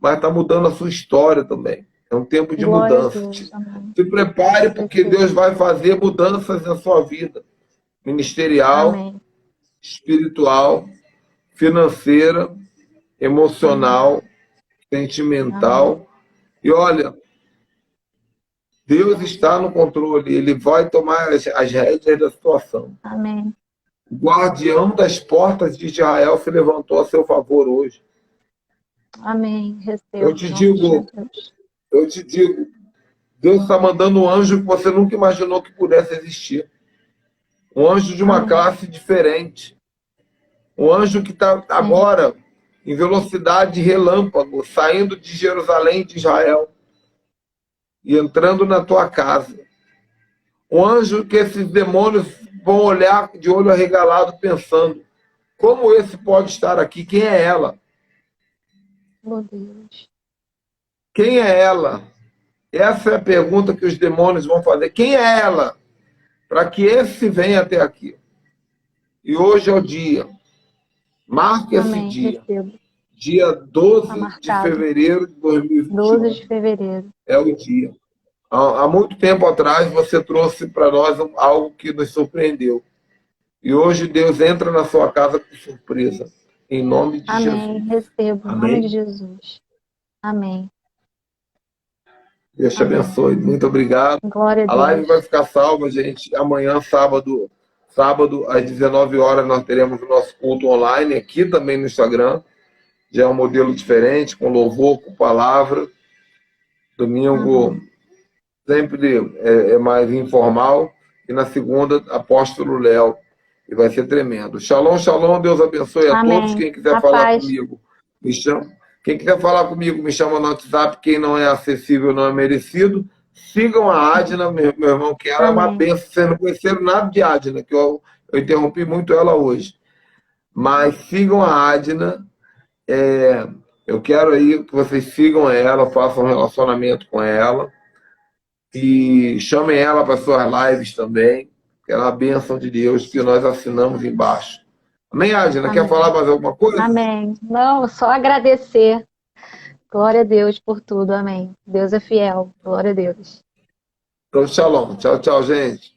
mas está mudando a sua história também. É um tempo de Glória a mudança. Deus. Amém. Se prepare, porque Recebo. Deus vai fazer mudanças na sua vida ministerial, Amém. espiritual, financeira, Amém. emocional, Amém. sentimental. E olha, Deus está no controle, Ele vai tomar as rédeas da situação. Amém. O guardião das portas de Israel se levantou a seu favor hoje. Amém. Eu Recebo. te Em nome de digo, Jesus. eu te digo, Deus está mandando um anjo que você nunca imaginou que pudesse existir. Um anjo de uma Amém. classe diferente. Um anjo que está Sim. agora em velocidade de relâmpago, saindo de Jerusalém, de Israel, e entrando na tua casa. Um anjo que esses demônios vão olhar de olho arregalado, pensando: como esse pode estar aqui? Quem é ela? Meu Deus. Quem é ela? Essa é a pergunta que os demônios vão fazer. Quem é ela? Para que esse venha até aqui. E hoje é o dia. Marque esse Amém. dia. Recebo. Dia Está 12 de marcado. fevereiro de 12 2021. de fevereiro. É o dia. Há muito tempo atrás você trouxe para nós algo que nos surpreendeu. E hoje Deus entra na sua casa com surpresa. Em nome de Amém. Jesus. Recebo. Em nome de Amém? Jesus. Amém. Deus te Amém. abençoe. Muito obrigado. Glória a A live vai Deus. ficar salva, gente. Amanhã, sábado, às 19 horas, nós teremos o nosso culto online aqui também no Instagram. Já é um modelo diferente, com louvor, com palavra. Domingo Amém. sempre é mais informal. E na segunda, apóstolo Léo. E vai ser tremendo. Shalom, shalom. Deus abençoe a todos. Amém. Quem quiser A falar paz. comigo, me chama. Quem quiser falar comigo, me chama no WhatsApp. Quem não é acessível, não é merecido. Sigam a Adna, meu irmão, que ela é uma Amém. benção. Vocês não conheceram nada de Adna, que eu interrompi muito ela hoje. Mas sigam a Adna. Eu quero aí que vocês sigam ela, façam um relacionamento com ela. E chamem ela para suas lives também, que ela é uma bênção de Deus que nós assinamos embaixo. Amém, Adina? Quer falar Amém. mais alguma coisa? Amém. Não, só agradecer. Glória a Deus por tudo. Amém. Deus é fiel. Glória a Deus. Então, shalom. Tchau, tchau, gente.